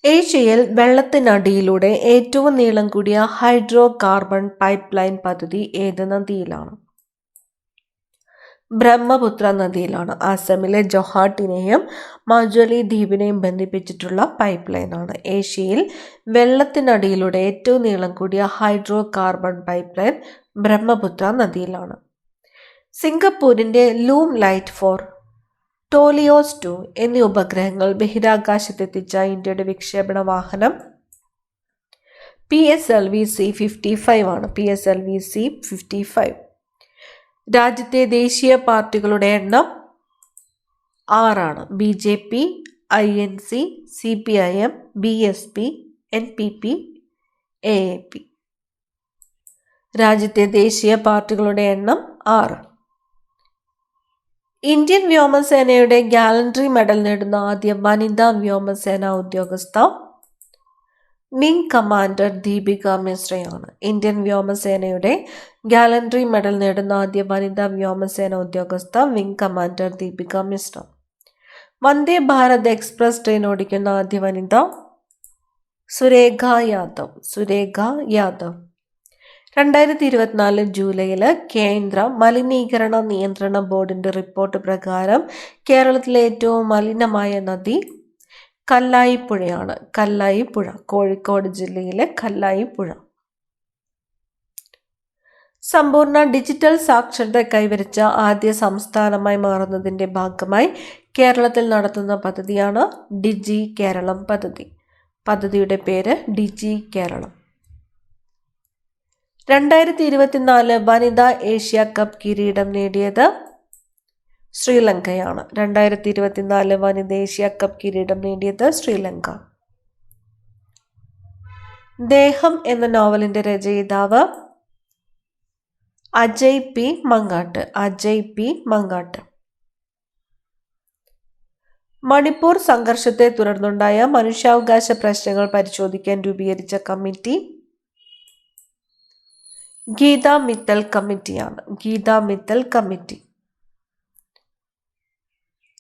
ഏഷ്യയിൽ വെള്ളത്തിനടിയിലൂടെ ഏറ്റവും നീളം കൂടിയ ഹൈഡ്രോ കാർബൺ പൈപ്പ് ലൈൻ പദ്ധതി ഏത് നദിയിലാണ്? ബ്രഹ്മപുത്ര നദിയിലാണ്. ആസാമിലെ ജൊഹാട്ടിനെയും മജുലി ദ്വീപിനെയും ബന്ധിപ്പിച്ചിട്ടുള്ള പൈപ്പ് ലൈനാണ്. ഏഷ്യയിൽ വെള്ളത്തിനടിയിലൂടെ ഏറ്റവും നീളം കൂടിയ hydrocarbon pipeline Brahmaputra നദിയിലാണ്. സിംഗപ്പൂരിൻ്റെ ലൂം ലൈറ്റ് 4, ടോലിയോസ് 2 എന്നീ ഉപഗ്രഹങ്ങൾ ബഹിരാകാശത്തെത്തിച്ച ഇന്ത്യയുടെ വിക്ഷേപണ വാഹനം PSLV C-55 ആണ്. PSLV C-55. രാജ്യത്തെ ദേശീയ പാർട്ടികളുടെ എണ്ണം 6 BJP, INC, CPIM, BSP, NPP, AAP. രാജ്യത്തെ ദേശീയ പാർട്ടികളുടെ എണ്ണം 6. ഇന്ത്യൻ വ്യോമസേനയുടെ ഗാലൻട്രി മെഡൽ നേടുന്ന ആദ്യ വനിതാ വ്യോമസേന ഉദ്യോഗസ്ഥ വിംഗ് കമാൻഡർ ദീപിക മിശ്രയാണ്. ഇന്ത്യൻ വ്യോമസേനയുടെ ഗാലൻട്രി മെഡൽ നേടുന്ന ആദ്യ വനിതാ വ്യോമസേന ഉദ്യോഗസ്ഥ wing commander Deepika Mishra. Vande Bharat express train ഓടിക്കുന്ന ആദ്യ വനിത സുരേഖ യാദവ്. 2024 ജൂലൈയിൽ കേന്ദ്ര മലിനീകരണ നിയന്ത്രണ ബോർഡിൻ്റെ റിപ്പോർട്ട് പ്രകാരം കേരളത്തിലെ ഏറ്റവും മലിനമായ നദി കല്ലായിപ്പുഴയാണ്. കല്ലായിപ്പുഴ, കോഴിക്കോട് ജില്ലയിലെ കല്ലായിപ്പുഴ. സമ്പൂർണ്ണ ഡിജിറ്റൽ സാക്ഷരത കൈവരിച്ച ആദ്യ സംസ്ഥാനമായി മാറുന്നതിൻ്റെ ഭാഗമായി കേരളത്തിൽ നടത്തുന്ന പദ്ധതിയാണ് ഡിജി കേരളം പദ്ധതി. പദ്ധതിയുടെ പേര് ഡിജി കേരളം. 2024 വനിതാ ഏഷ്യ കപ്പ് കിരീടം നേടിയത് ശ്രീലങ്കയാണ്. 2024 വനിതാ ഏഷ്യ കപ്പ് കിരീടം നേടിയത് ശ്രീലങ്ക. ദേഹം എന്ന നോവലിൻ്റെ രചയിതാവ് അജയ് പി മങ്ങാട്ട്. മണിപ്പൂർ സംഘർഷത്തെ തുടർന്നുണ്ടായ മനുഷ്യാവകാശ പ്രശ്നങ്ങൾ പരിശോധിക്കാൻ രൂപീകരിച്ച കമ്മിറ്റി ഗീതാ മിത്തൽ കമ്മിറ്റിയാണ്.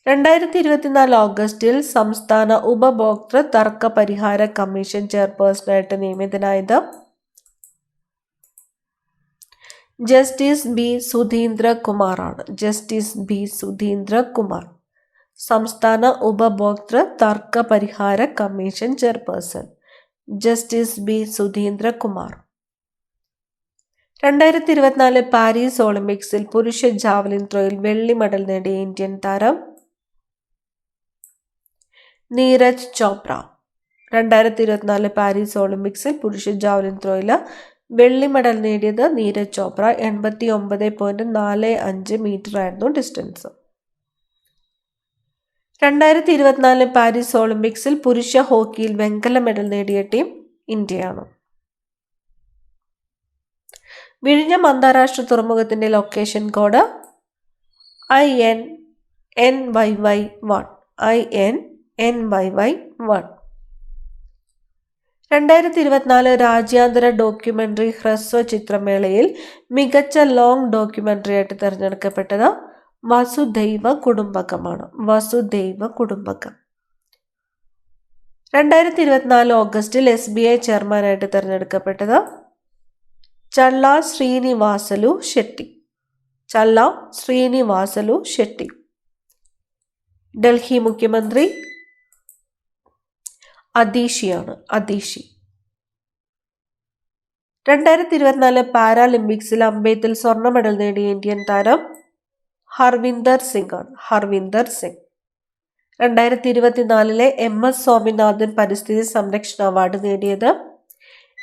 2024 ഓഗസ്റ്റിൽ സംസ്ഥാന ഉപഭോക്തൃ തർക്ക പരിഹാര കമ്മീഷൻ ചെയർപേഴ്സണായിട്ട് നിയമിതനായത് ജസ്റ്റിസ് ബി സുധീന്ദ്രകുമാർ. സംസ്ഥാന ഉപഭോക്തൃ തർക്ക പരിഹാര commission chairperson justice B Sudheendra Kumar. 2024 Paris ഒളിമ്പിക്സിൽ പുരുഷ ജാവലിൻ ത്രോയിൽ വെള്ളി മെഡൽ നേടിയ ഇന്ത്യൻ താരം നീരജ് ചോപ്ര. 2024 പാരീസ് ഒളിമ്പിക്സിൽ പുരുഷ ജാവലിൻ ത്രോയിൽ വെള്ളി മെഡൽ നേടിയത് നീരജ് ചോപ്ര. 89.45 മീറ്റർ ആയിരുന്നു ഡിസ്റ്റൻസ്. 2024 പാരീസ് ഒളിമ്പിക്സിൽ പുരുഷ ഹോക്കിയിൽ വെങ്കല മെഡൽ നേടിയ ടീം ഇന്ത്യയാണ്. വിഴിഞ്ഞം അന്താരാഷ്ട്ര തുറമുഖത്തിൻ്റെ ലൊക്കേഷൻ കോഡ് INNYY1. 2024 രാജ്യാന്തര ഡോക്യുമെൻ്ററി ഹ്രസ്വ ചിത്രമേളയിൽ മികച്ച ലോങ് ഡോക്യുമെൻ്ററി ആയിട്ട് തിരഞ്ഞെടുക്കപ്പെട്ടത് വസുദൈവ കുടുംബകമാണ്. 2024 ഓഗസ്റ്റിൽ SBI ചെയർമാനായിട്ട് തിരഞ്ഞെടുക്കപ്പെട്ടത് ചള്ള ശ്രീനിവാസലു ഷെട്ടി. ചല്ല ശ്രീനിവാസലു ഷെട്ടി. ഡൽഹി മുഖ്യമന്ത്രി അതീഷിയാണ്, അതീഷി. 2024 പാരാലിമ്പിക്സിൽ അമ്പെയ്ത്തിൽ സ്വർണ്ണ മെഡൽ നേടിയ ഇന്ത്യൻ താരം ഹർവിന്ദർ സിംഗ് ആണ്, ഹർവിന്ദർ സിംഗ്. 2024 MS സ്വാമിനാഥൻ പരിസ്ഥിതി സംരക്ഷണ അവാർഡ് നേടിയത്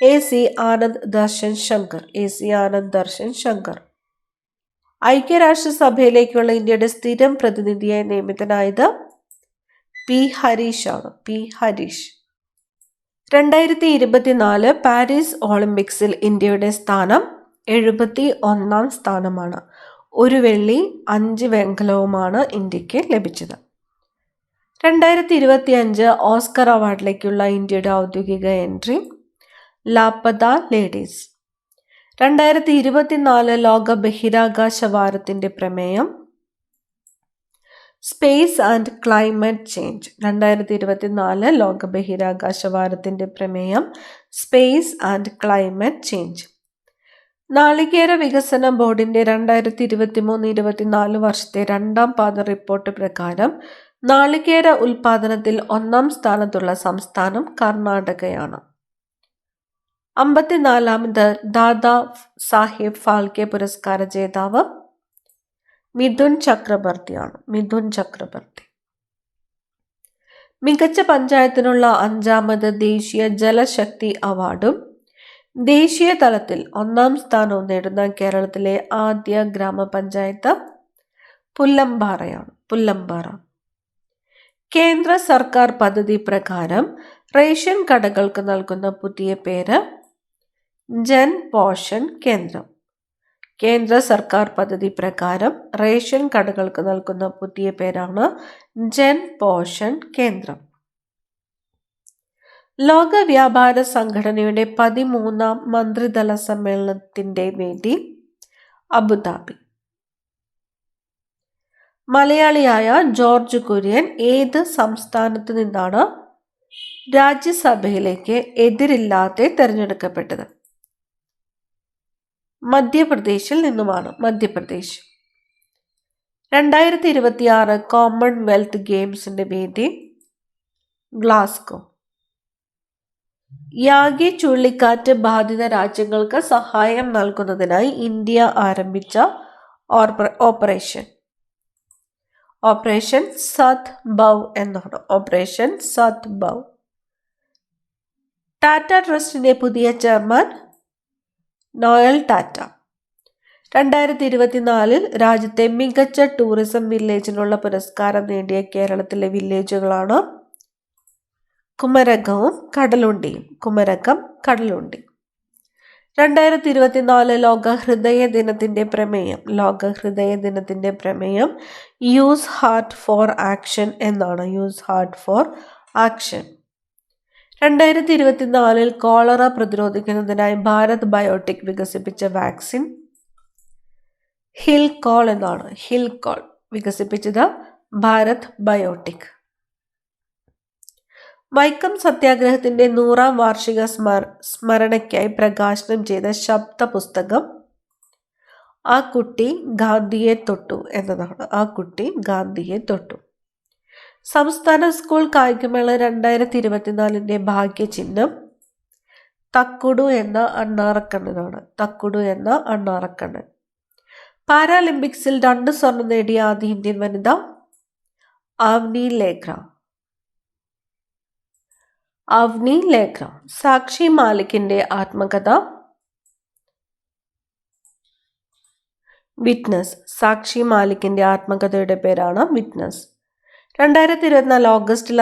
AC ആനന്ദ് ദർശൻ ശങ്കർ, AC ആനന്ദ് ദർശൻ ശങ്കർ. ഐക്യരാഷ്ട്രസഭയിലേക്കുള്ള ഇന്ത്യയുടെ സ്ഥിരം പ്രതിനിധിയായി നിയമിതനായത് P ഹരീഷ് ആണ്, P ഹരീഷ്. 2024 പാരീസ് ഒളിമ്പിക്സിൽ ഇന്ത്യയുടെ സ്ഥാനം 71ാം സ്ഥാനമാണ്. 1 വെള്ളി 5 വെങ്കലവുമാണ് ഇന്ത്യക്ക് ലഭിച്ചത്. 2025 ഓസ്കർ അവാർഡിലേക്കുള്ള ഇന്ത്യയുടെ ഔദ്യോഗിക എൻട്രി ലാപ്പത ലേഡീസ്. 2024 ലോക ബഹിരാകാശ വാരത്തിന്റെ പ്രമേയം സ്പേസ് ആൻഡ് ക്ലൈമറ്റ് ചേഞ്ച്. 2024 ലോക ബഹിരാകാശ വാരത്തിന്റെ പ്രമേയം സ്പേസ് ആൻഡ് ക്ലൈമറ്റ് ചേഞ്ച്. നാളികേര വികസന ബോർഡിന്റെ 2023-24 വർഷത്തെ 2ാം പാദ റിപ്പോർട്ട് പ്രകാരം നാളികേര ഉൽപാദനത്തിൽ 1ാം സ്ഥാനത്തുള്ള സംസ്ഥാനം കർണാടകയാണ്. 54ാമത് ദാദാ സാഹിബ് ഫാൽക്കെ പുരസ്കാര ജേതാവ് മിഥുൻ ചക്രബർത്തിയാണ്, മിഥുൻ ചക്രബർത്തി. മികച്ച പഞ്ചായത്തിനുള്ള 5ാമത് ദേശീയ ജലശക്തി അവാർഡും ദേശീയ തലത്തിൽ 1ാം സ്ഥാനവും നേടുന്ന കേരളത്തിലെ ആദ്യ ഗ്രാമപഞ്ചായത്ത് പുല്ലമ്പാറയാണ്, പുല്ലമ്പാറ. കേന്ദ്ര സർക്കാർ പദ്ധതി പ്രകാരം റേഷൻ കടകൾക്ക് നൽകുന്ന പുതിയ പേര് ജൻ പോഷൻ കേന്ദ്രം. കേന്ദ്ര സർക്കാർ പദ്ധതി പ്രകാരം റേഷൻ കടകൾക്ക് നൽകുന്ന പുതിയ പേരാണ് ജൻ പോഷൻ കേന്ദ്രം. ലോക വ്യാപാര സംഘടനയുടെ 13ാം മന്ത്രിതല സമ്മേളനത്തിന്റെ വേദി അബുദാബി. മലയാളിയായ ജോർജ് കുര്യൻ ഏത് സംസ്ഥാനത്തു നിന്നാണ് രാജ്യസഭയിലേക്ക് എതിരില്ലാതെ തെരഞ്ഞെടുക്കപ്പെട്ടത്? മധ്യപ്രദേശിൽ നിന്നുമാണ്, മധ്യപ്രദേശ്. 2026 കോമൺവെൽത്ത് ഗെയിംസിന്റെ വേദി ഗ്ലാസ്ഗോ. യാഗി ചുഴലിക്കാറ്റ് ബാധിത രാജ്യങ്ങൾക്ക് സഹായം നൽകുന്നതിനായി ഇന്ത്യ ആരംഭിച്ച ഓപ്പറേഷൻ സദ്ഭൗ എന്നാണ്, ഓപ്പറേഷൻ സദ്ഭൗ. ടാറ്റ ട്രസ്റ്റിന്റെ പുതിയ ചെയർമാൻ നോയൽ ടാറ്റ. 2024 രാജ്യത്തെ മികച്ച ടൂറിസം വില്ലേജിനുള്ള പുരസ്കാരം നേടിയ കേരളത്തിലെ വില്ലേജുകളാണ് കുമരകവും കടലുണ്ടിയും, കുമരകം കടലുണ്ടി. 2024 ലോക ഹൃദയ ദിനത്തിന്റെ പ്രമേയം, ലോക ഹൃദയ ദിനത്തിന്റെ പ്രമേയം യൂസ് ഹാർട്ട് ഫോർ ആക്ഷൻ എന്നാണ്, use heart for action. 2024 cholera പ്രതിരോധിക്കുന്നതിനായി ഭാരത് ബയോടെക് വികസിപ്പിച്ച വാക്സിൻ ഹിൽകോൾ എന്നാണ്, ഹിൽകോൾ വികസിപ്പിച്ചത് ഭാരത് ബയോടെക്. വൈക്കം സത്യാഗ്രഹത്തിന്റെ 100ാം വാർഷിക സ്മരണയ്ക്കായി പ്രകാശനം ചെയ്ത ശബ്ദ പുസ്തകം ആ കുട്ടി ഗാന്ധിയെ തൊട്ടു എന്നതാണ്, ആ കുട്ടി ഗാന്ധിയെ തൊട്ടു. സംസ്ഥാന സ്കൂൾ കായികമേള 2024 ഭാഗ്യചിഹ്നം തക്കുടു എന്ന അണ്ണാറക്കണ്ണനാണ്, തക്കുടു എന്ന അണ്ണാറക്കണ്ണൻ. പാരാലിമ്പിക്സിൽ 2 സ്വർണം നേടിയ ആദ്യ ഇന്ത്യൻ വനിത ആവ്നി ലേഖ്ര, ആവ്നി ലേഖ്ര. സാക്ഷി മാലിക്കിന്റെ ആത്മകഥ വിറ്റ്നസ്, സാക്ഷി മാലിക്കിന്റെ ആത്മകഥയുടെ പേരാണ് വിറ്റ്നസ്. 2024 ഓഗസ്റ്റിൽ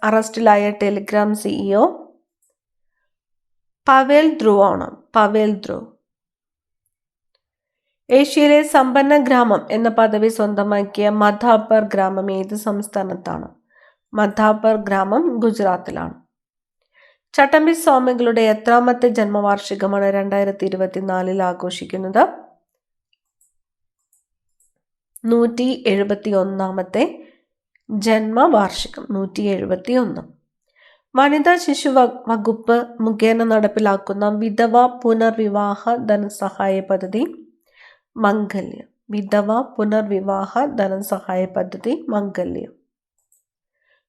അറസ്റ്റിലായ ടെലിഗ്രാം CEO പവേൽ ധ്രുവ് ആണ്, പവേൽ ധ്രുവ്. ഏഷ്യയിലെ സമ്പന്ന ഗ്രാമം എന്ന പദവി സ്വന്തമാക്കിയ മധാപർ ഗ്രാമം ഏത് സംസ്ഥാനത്താണ്? മധാപർ ഗ്രാമം ഗുജറാത്തിലാണ്. ചട്ടമ്പി സ്വാമികളുടെ എത്രാമത്തെ ജന്മവാർഷികമാണ് 2024 ആഘോഷിക്കുന്നത്? 171ാമത്തെ ജന്മവാർഷികം, 171. വനിതാ ശിശു വകുപ്പ് മുഖേന നടപ്പിലാക്കുന്ന വിധവ പുനർവിവാഹ ധനസഹായ പദ്ധതി മംഗല്യം, വിധവ പുനർവിവാഹ ധനസഹായ പദ്ധതി മംഗല്യം.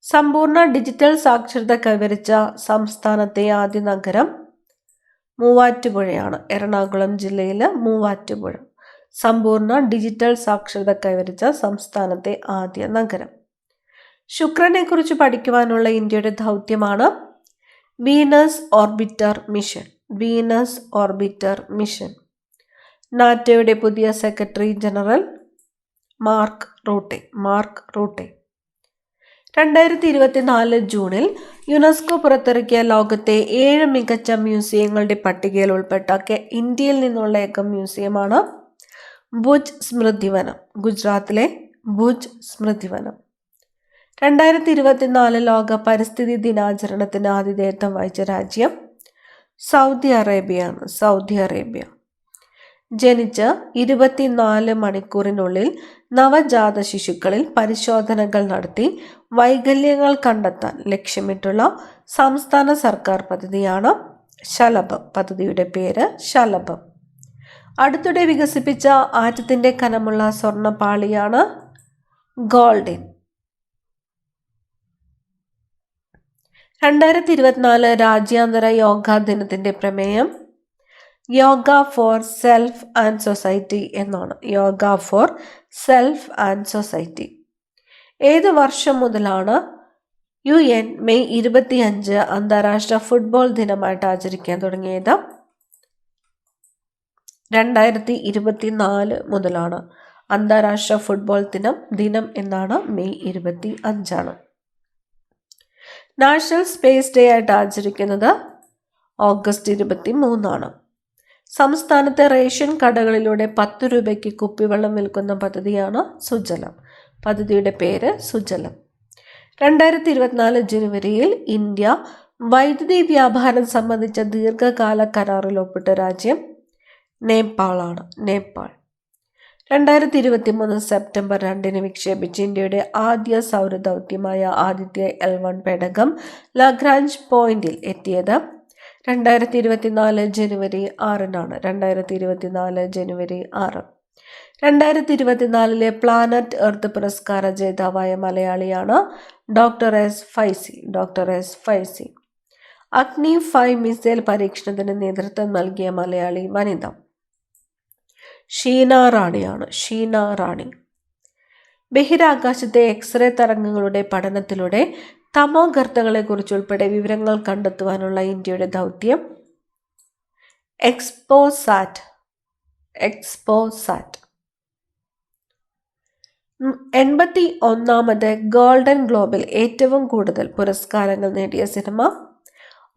സമ്പൂർണ്ണ ഡിജിറ്റൽ സാക്ഷരത കൈവരിച്ച സംസ്ഥാനത്തെ ആദ്യ നഗരം മൂവാറ്റുപുഴയാണ്. എറണാകുളം ജില്ലയിലെ മൂവാറ്റുപുഴ സമ്പൂർണ്ണ ഡിജിറ്റൽ സാക്ഷരത കൈവരിച്ച സംസ്ഥാനത്തെ ആദ്യ നഗരം. ശുക്രനെ കുറിച്ച് പഠിക്കുവാനുള്ള ഇന്ത്യയുടെ ദൗത്യമാണ് Venus orbiter mission. Venus orbiter mission. നാറ്റോയുടെ പുതിയ സെക്രട്ടറി ജനറൽ മാർക്ക് റൂട്ടെ. 2024 ജൂണിൽ യുനെസ്കോ പുറത്തിറക്കിയ ലോകത്തെ 7 മികച്ച മ്യൂസിയങ്ങളുടെ പട്ടികയിൽ ഉൾപ്പെട്ട ഇന്ത്യയിൽ നിന്നുള്ള ഏക മ്യൂസിയമാണ് ഭുജ് സ്മൃതിവനം. ഗുജറാത്തിലെ ഭുജ് സ്മൃതിവനം. 2024 ലോക പരിസ്ഥിതി ദിനാചരണത്തിന് ആതിഥേയത്വം വഹിച്ച രാജ്യം സൗദി അറേബ്യയാണ്. Saudi Arabia. ജനിച്ച് 24 മണിക്കൂറിനുള്ളിൽ നവജാത ശിശുക്കളിൽ പരിശോധനകൾ നടത്തി വൈകല്യങ്ങൾ കണ്ടെത്താൻ ലക്ഷ്യമിട്ടുള്ള സംസ്ഥാന സർക്കാർ പദ്ധതിയാണ് ശലഭം. പദ്ധതിയുടെ പേര് ശലഭം. അടുത്തിടെ വികസിപ്പിച്ച ആറ്റത്തിന്റെ കനമുള്ള സ്വർണ്ണപ്പാളിയാണ് ഗോൾഡിൻ. 2024 രാജ്യാന്തര യോഗാ ദിനത്തിന്റെ പ്രമേയം yoga for self and society എന്നാണ്. Yoga for self and society. ഏത് വർഷം മുതലാണ് UN മെയ് 25 അന്താരാഷ്ട്ര ഫുട്ബോൾ ദിനമായിട്ട് ആചരിക്കാൻ തുടങ്ങിയത്? 2024 മുതലാണ് അന്താരാഷ്ട്ര ഫുട്ബോൾ ദിനം എന്നാണ്. മെയ് 25. നാഷണൽ സ്പേസ് ഡേ ആയിട്ട് ആചരിക്കുന്നത് ഓഗസ്റ്റ് 23. സംസ്ഥാനത്തെ റേഷൻ കടകളിലൂടെ 10 രൂപയ്ക്ക് കുപ്പിവെള്ളം വിൽക്കുന്ന പദ്ധതിയാണ് സുജലം. പദ്ധതിയുടെ പേര് സുജലം. 2024 ജനുവരിയിൽ ഇന്ത്യ വൈദ്യുതി വ്യാപാരം സംബന്ധിച്ച ദീർഘകാല കരാറിൽ ഒപ്പിട്ട രാജ്യം നേപ്പാളാണ്. നേപ്പാൾ. 2023 സെപ്റ്റംബർ 2 വിക്ഷേപിച്ച് ഇന്ത്യയുടെ ആദ്യ സൗരദൗത്യമായ ആദിത്യ L1 പേടകം ലഗ്രാഞ്ച് പോയിന്റിൽ എത്തിയത് 2024 ജനുവരി 6 2024 ജനുവരി 6. 2024 പ്ലാനറ്റ് എർത്ത് പുരസ്കാര ജേതാവായ മലയാളിയാണ് ഡോക്ടർ എസ് ഫൈസി. അഗ്നി 5 മിസൈൽ പരീക്ഷണത്തിന് നേതൃത്വം നൽകിയ മലയാളി വനിത ഷീന റാണി. ബഹിരാകാശത്തെ എക്സ്റേ തരംഗങ്ങളുടെ പഠനത്തിലൂടെ തമോഗർത്തങ്ങളെക്കുറിച്ചുൾപ്പെടെ വിവരങ്ങൾ കണ്ടെത്തുവാനുള്ള ഇന്ത്യയുടെ ദൗത്യം എക്സ്പോസാറ്റ്. 81ാമത് ഗോൾഡൻ ഗ്ലോബിൽ ഏറ്റവും കൂടുതൽ പുരസ്കാരങ്ങൾ നേടിയ സിനിമ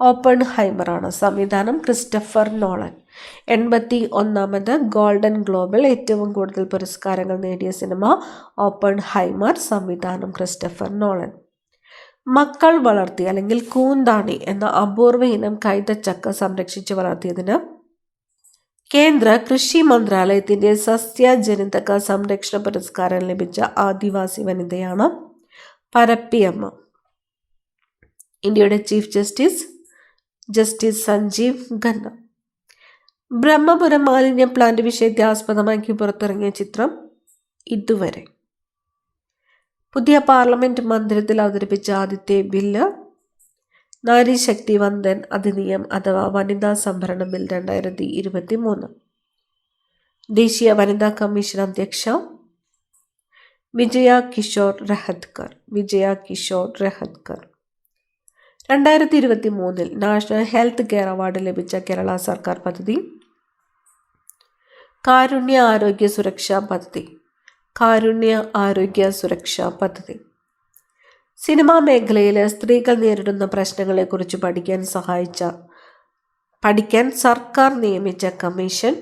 ഓപ്പൺഹൈമറാണ്. സംവിധാനം ക്രിസ്റ്റഫർ നോളൻ. 81ാമത് ഗോൾഡൻ ഗ്ലോബിൽ ഏറ്റവും കൂടുതൽ പുരസ്കാരങ്ങൾ നേടിയ സിനിമ ഓപ്പൺഹൈമർ. സംവിധാനം ക്രിസ്റ്റഫർ നോളൻ. മക്കൾ വളർത്തി അല്ലെങ്കിൽ കൂന്താണി എന്ന അപൂർവ ഇനം കൈതച്ചക്ക സംരക്ഷിച്ച് വളർത്തിയതിന് കേന്ദ്ര കൃഷി മന്ത്രാലയത്തിന്റെ സസ്യജനിതക സംരക്ഷണ പുരസ്കാരം ലഭിച്ച ആദിവാസി വനിതയാണ് പരപ്പിയമ്മ. ഇന്ത്യയുടെ ചീഫ് ജസ്റ്റിസ് സഞ്ജീവ് ഖന്ന. ബ്രഹ്മപുരം മാലിന്യ പ്ലാന്റ് വിഷയത്തെ ആസ്പദമാക്കി പുറത്തിറങ്ങിയ ചിത്രം ഇതുവരെ. പുതിയ പാർലമെന്റ് മന്ദിരത്തിൽ അവതരിപ്പിച്ച ആദ്യത്തെ ബില്ല് നാരീശക്തി വന്ദൻ അധിനിയം അഥവാ വനിതാ സംവരണ ബിൽ 2023. ദേശീയ വനിതാ കമ്മീഷൻ അധ്യക്ഷ Vijaya Kishore Rahatkar. 2023 national health care award ലഭിച്ച കേരള സർക്കാർ പദ്ധതി കാരുണ്യ ആരോഗ്യ സുരക്ഷാ പദ്ധതി. സിനിമാ മേഖലയിൽ സ്ത്രീകൾ നേരിടുന്ന പ്രശ്നങ്ങളെക്കുറിച്ച് പഠിക്കാൻ സർക്കാർ നിയമിച്ച കമ്മീഷൻ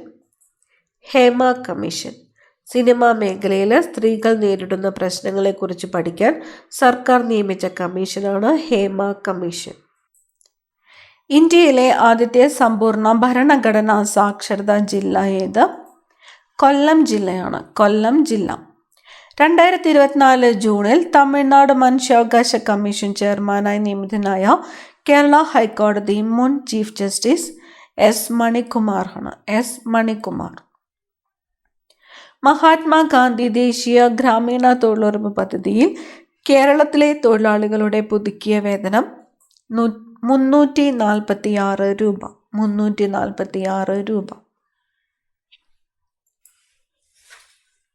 ഹേമ കമ്മീഷൻ. സിനിമാ മേഖലയിൽ സ്ത്രീകൾ നേരിടുന്ന പ്രശ്നങ്ങളെക്കുറിച്ച് പഠിക്കാൻ സർക്കാർ നിയമിച്ച കമ്മീഷനാണ് ഹേമ കമ്മീഷൻ. ഇന്ത്യയിലെ ആദ്യത്തെ സമ്പൂർണ്ണ ഭരണഘടനാ സാക്ഷരതാ ജില്ല ഏത്? കൊല്ലം ജില്ലയാണ്. കൊല്ലം ജില്ല. 2024 ജൂണിൽ തമിഴ്നാട് മനുഷ്യാവകാശ കമ്മീഷൻ ചെയർമാനായി നിയമിതനായ കേരള ഹൈക്കോടതി മുൻ chief justice S Manikumar. Mahatma Gandhi ദേശീയ ഗ്രാമീണ തൊഴിലുറപ്പ് പദ്ധതിയിൽ കേരളത്തിലെ തൊഴിലാളികളുടെ പുതുക്കിയ വേതനം 346 രൂപ. 346 രൂപ.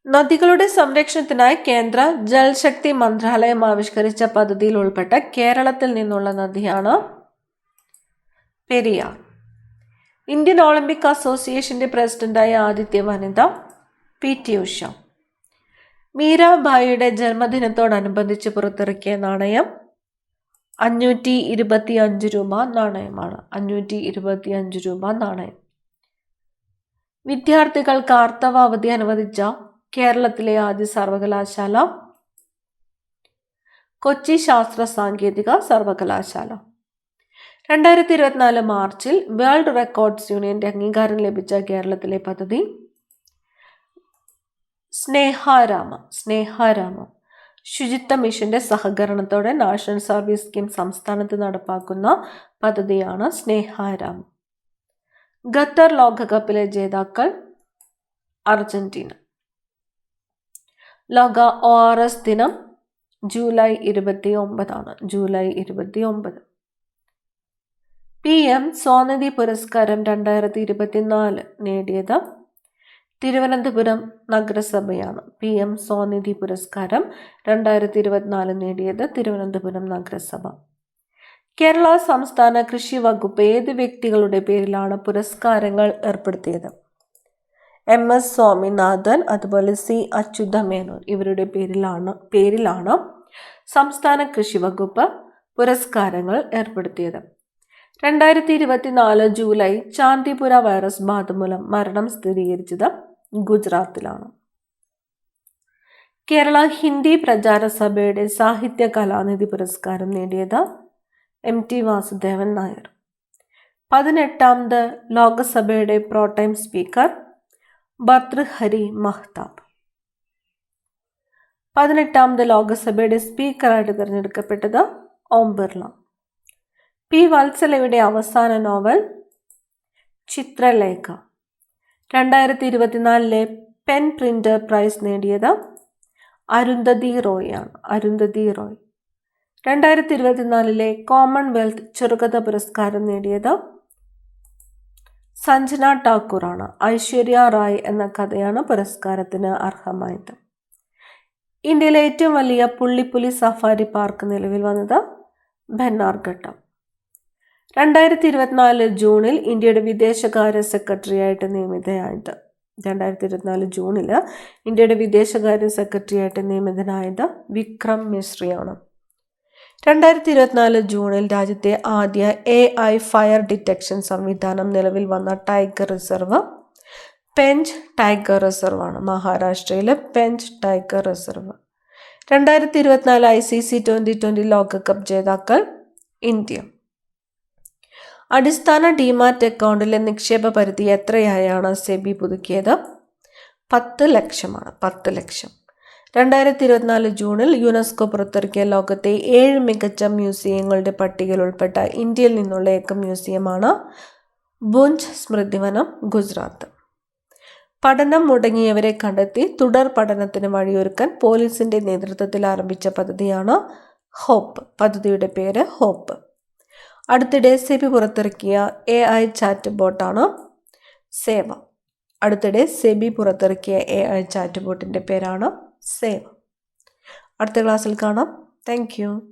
നദികളുടെ സംരക്ഷണത്തിനായി കേന്ദ്ര ജൽശക്തി മന്ത്രാലയം ആവിഷ്കരിച്ച പദ്ധതിയിൽ ഉൾപ്പെട്ട കേരളത്തിൽ നിന്നുള്ള നദിയാണ് പെരിയാർ. ഇന്ത്യൻ ഒളിമ്പിക് അസോസിയേഷന്റെ പ്രസിഡന്റായ ആദ്യത്തെ വനിത PT ഉഷ. മീരാഭായിയുടെ ജന്മദിനത്തോടനുബന്ധിച്ച് പുറത്തിറക്കിയ നാണയം 525 രൂപ നാണയമാണ്. 525 രൂപ നാണയം. വിദ്യാർത്ഥികൾക്ക് ആർത്തവ അവധി അനുവദിച്ച കേരളത്തിലെ ആദ്യ സർവകലാശാല കൊച്ചി ശാസ്ത്ര സാങ്കേതിക സർവകലാശാല. 2024 മാർച്ചിൽ വേൾഡ് റെക്കോർഡ്സ് യൂണിയന്റെ അംഗീകാരം ലഭിച്ച കേരളത്തിലെ പദ്ധതി സ്നേഹാരാമം. ശുചിത്വ മിഷന്റെ സഹകരണത്തോടെ നാഷണൽ സർവീസ് സ്കീം സംസ്ഥാനത്ത് നടപ്പാക്കുന്ന പദ്ധതിയാണ് സ്നേഹാരാമം. ഖത്തർ ലോകകപ്പിലെ ജേതാക്കൾ അർജന്റീന. ലോക ORS ദിനം ജൂലൈ 29 ജൂലൈ 29. PM സ്വാനിധി പുരസ്കാരം 2024 നേടിയത് തിരുവനന്തപുരം നഗരസഭയാണ്. PM സ്വാനിധി പുരസ്കാരം 2024 നേടിയത് തിരുവനന്തപുരം നഗരസഭ. കേരള സംസ്ഥാന കൃഷി വകുപ്പ് ഏത് വ്യക്തികളുടെ പേരിലാണ് പുരസ്കാരങ്ങൾ ഏർപ്പെടുത്തിയത്? MS സ്വാമിനാഥൻ, അതുപോലെ C അച്യുതമേനോൻ. ഇവരുടെ പേരിലാണ് സംസ്ഥാന കൃഷി വകുപ്പ് പുരസ്കാരങ്ങൾ ഏർപ്പെടുത്തിയത്. 2024 ജൂലൈ ചാന്ദിപുര വൈറസ് ബാധ മൂലം മരണം സ്ഥിരീകരിച്ചത് ഗുജറാത്തിലാണ്. കേരള ഹിന്ദി പ്രചാര സഭയുടെ സാഹിത്യ കലാനിധി പുരസ്കാരം നേടിയത് MT വാസുദേവൻ നായർ. 18ാമത് ലോകസഭയുടെ പ്രോടൈം സ്പീക്കർ ഭർതൃഹരി മഹ്താബ്. 18ാമത് ലോകസഭയുടെ സ്പീക്കറായിട്ട് തിരഞ്ഞെടുക്കപ്പെട്ടത് ഓം ബിർള. P വത്സലയുടെ അവസാന novel Chitralekha. 2024 PEN Printer Prize നേടിയത് അരുന്ധതി റോയ് ആണ്. അരുന്ധതി റോയ്. 2024 കോമൺവെൽത്ത് ചെറുകഥ പുരസ്കാരം നേടിയത് സഞ്ജന ഠാക്കൂറാണ്. ഐശ്വര്യ റായ് എന്ന കഥയാണ് പുരസ്കാരത്തിന് അർഹമായത്. ഇന്ത്യയിലെ ഏറ്റവും വലിയ പുള്ളിപ്പുലി സഫാരി പാർക്ക് നിലവിൽ വന്നത് ബന്നാർഘട്ടം. 2024 ജൂണിൽ ഇന്ത്യയുടെ വിദേശകാര്യ സെക്രട്ടറിയായിട്ട് നിയമിതനായത് 2024 വിക്രം മിശ്രയാണ്. 2024 ജൂണിൽ രാജ്യത്തെ ആദ്യ AI ഫയർ ഡിറ്റക്ഷൻ സംവിധാനം നിലവിൽ വന്ന tiger reserve Pench tiger reserve ആണ്. മഹാരാഷ്ട്രയിലെ Pench tiger reserve. 2024 ICC T20 ലോകകപ്പ് ജേതാക്കൾ ഇന്ത്യ. അടിസ്ഥാന ഡിമാറ്റ് അക്കൗണ്ടിലെ നിക്ഷേപ പരിധി എത്രയായാണ് സെബി പുതുക്കിയത്? 10 ലക്ഷമാണ്. 10 ലക്ഷം. 2024 ജൂണിൽ യുനെസ്കോ പുറത്തിറക്കിയ ലോകത്തെ 7 മികച്ച മ്യൂസിയങ്ങളുടെ പട്ടികയിൽ ഉൾപ്പെട്ട ഇന്ത്യയിൽ നിന്നുള്ള ഏക മ്യൂസിയമാണ് ഭുഞ്ച് സ്മൃതിവനം, ഗുജറാത്ത്. പഠനം മുടങ്ങിയവരെ കണ്ടെത്തി തുടർ പഠനത്തിന് വഴിയൊരുക്കാൻ പോലീസിന്റെ നേതൃത്വത്തിൽ ആരംഭിച്ച പദ്ധതിയാണ് ഹോപ്പ്. പദ്ധതിയുടെ പേര് ഹോപ്പ്. അടുത്തിടെ സെബി പുറത്തിറക്കിയ AI ചാറ്റ് ബോട്ടാണ് സേവ. AI ചാറ്റ് ബോട്ടിന്റെ പേരാണ് സേവ. അടുത്ത ക്ലാസ്സിൽ കാണാം. Thank you.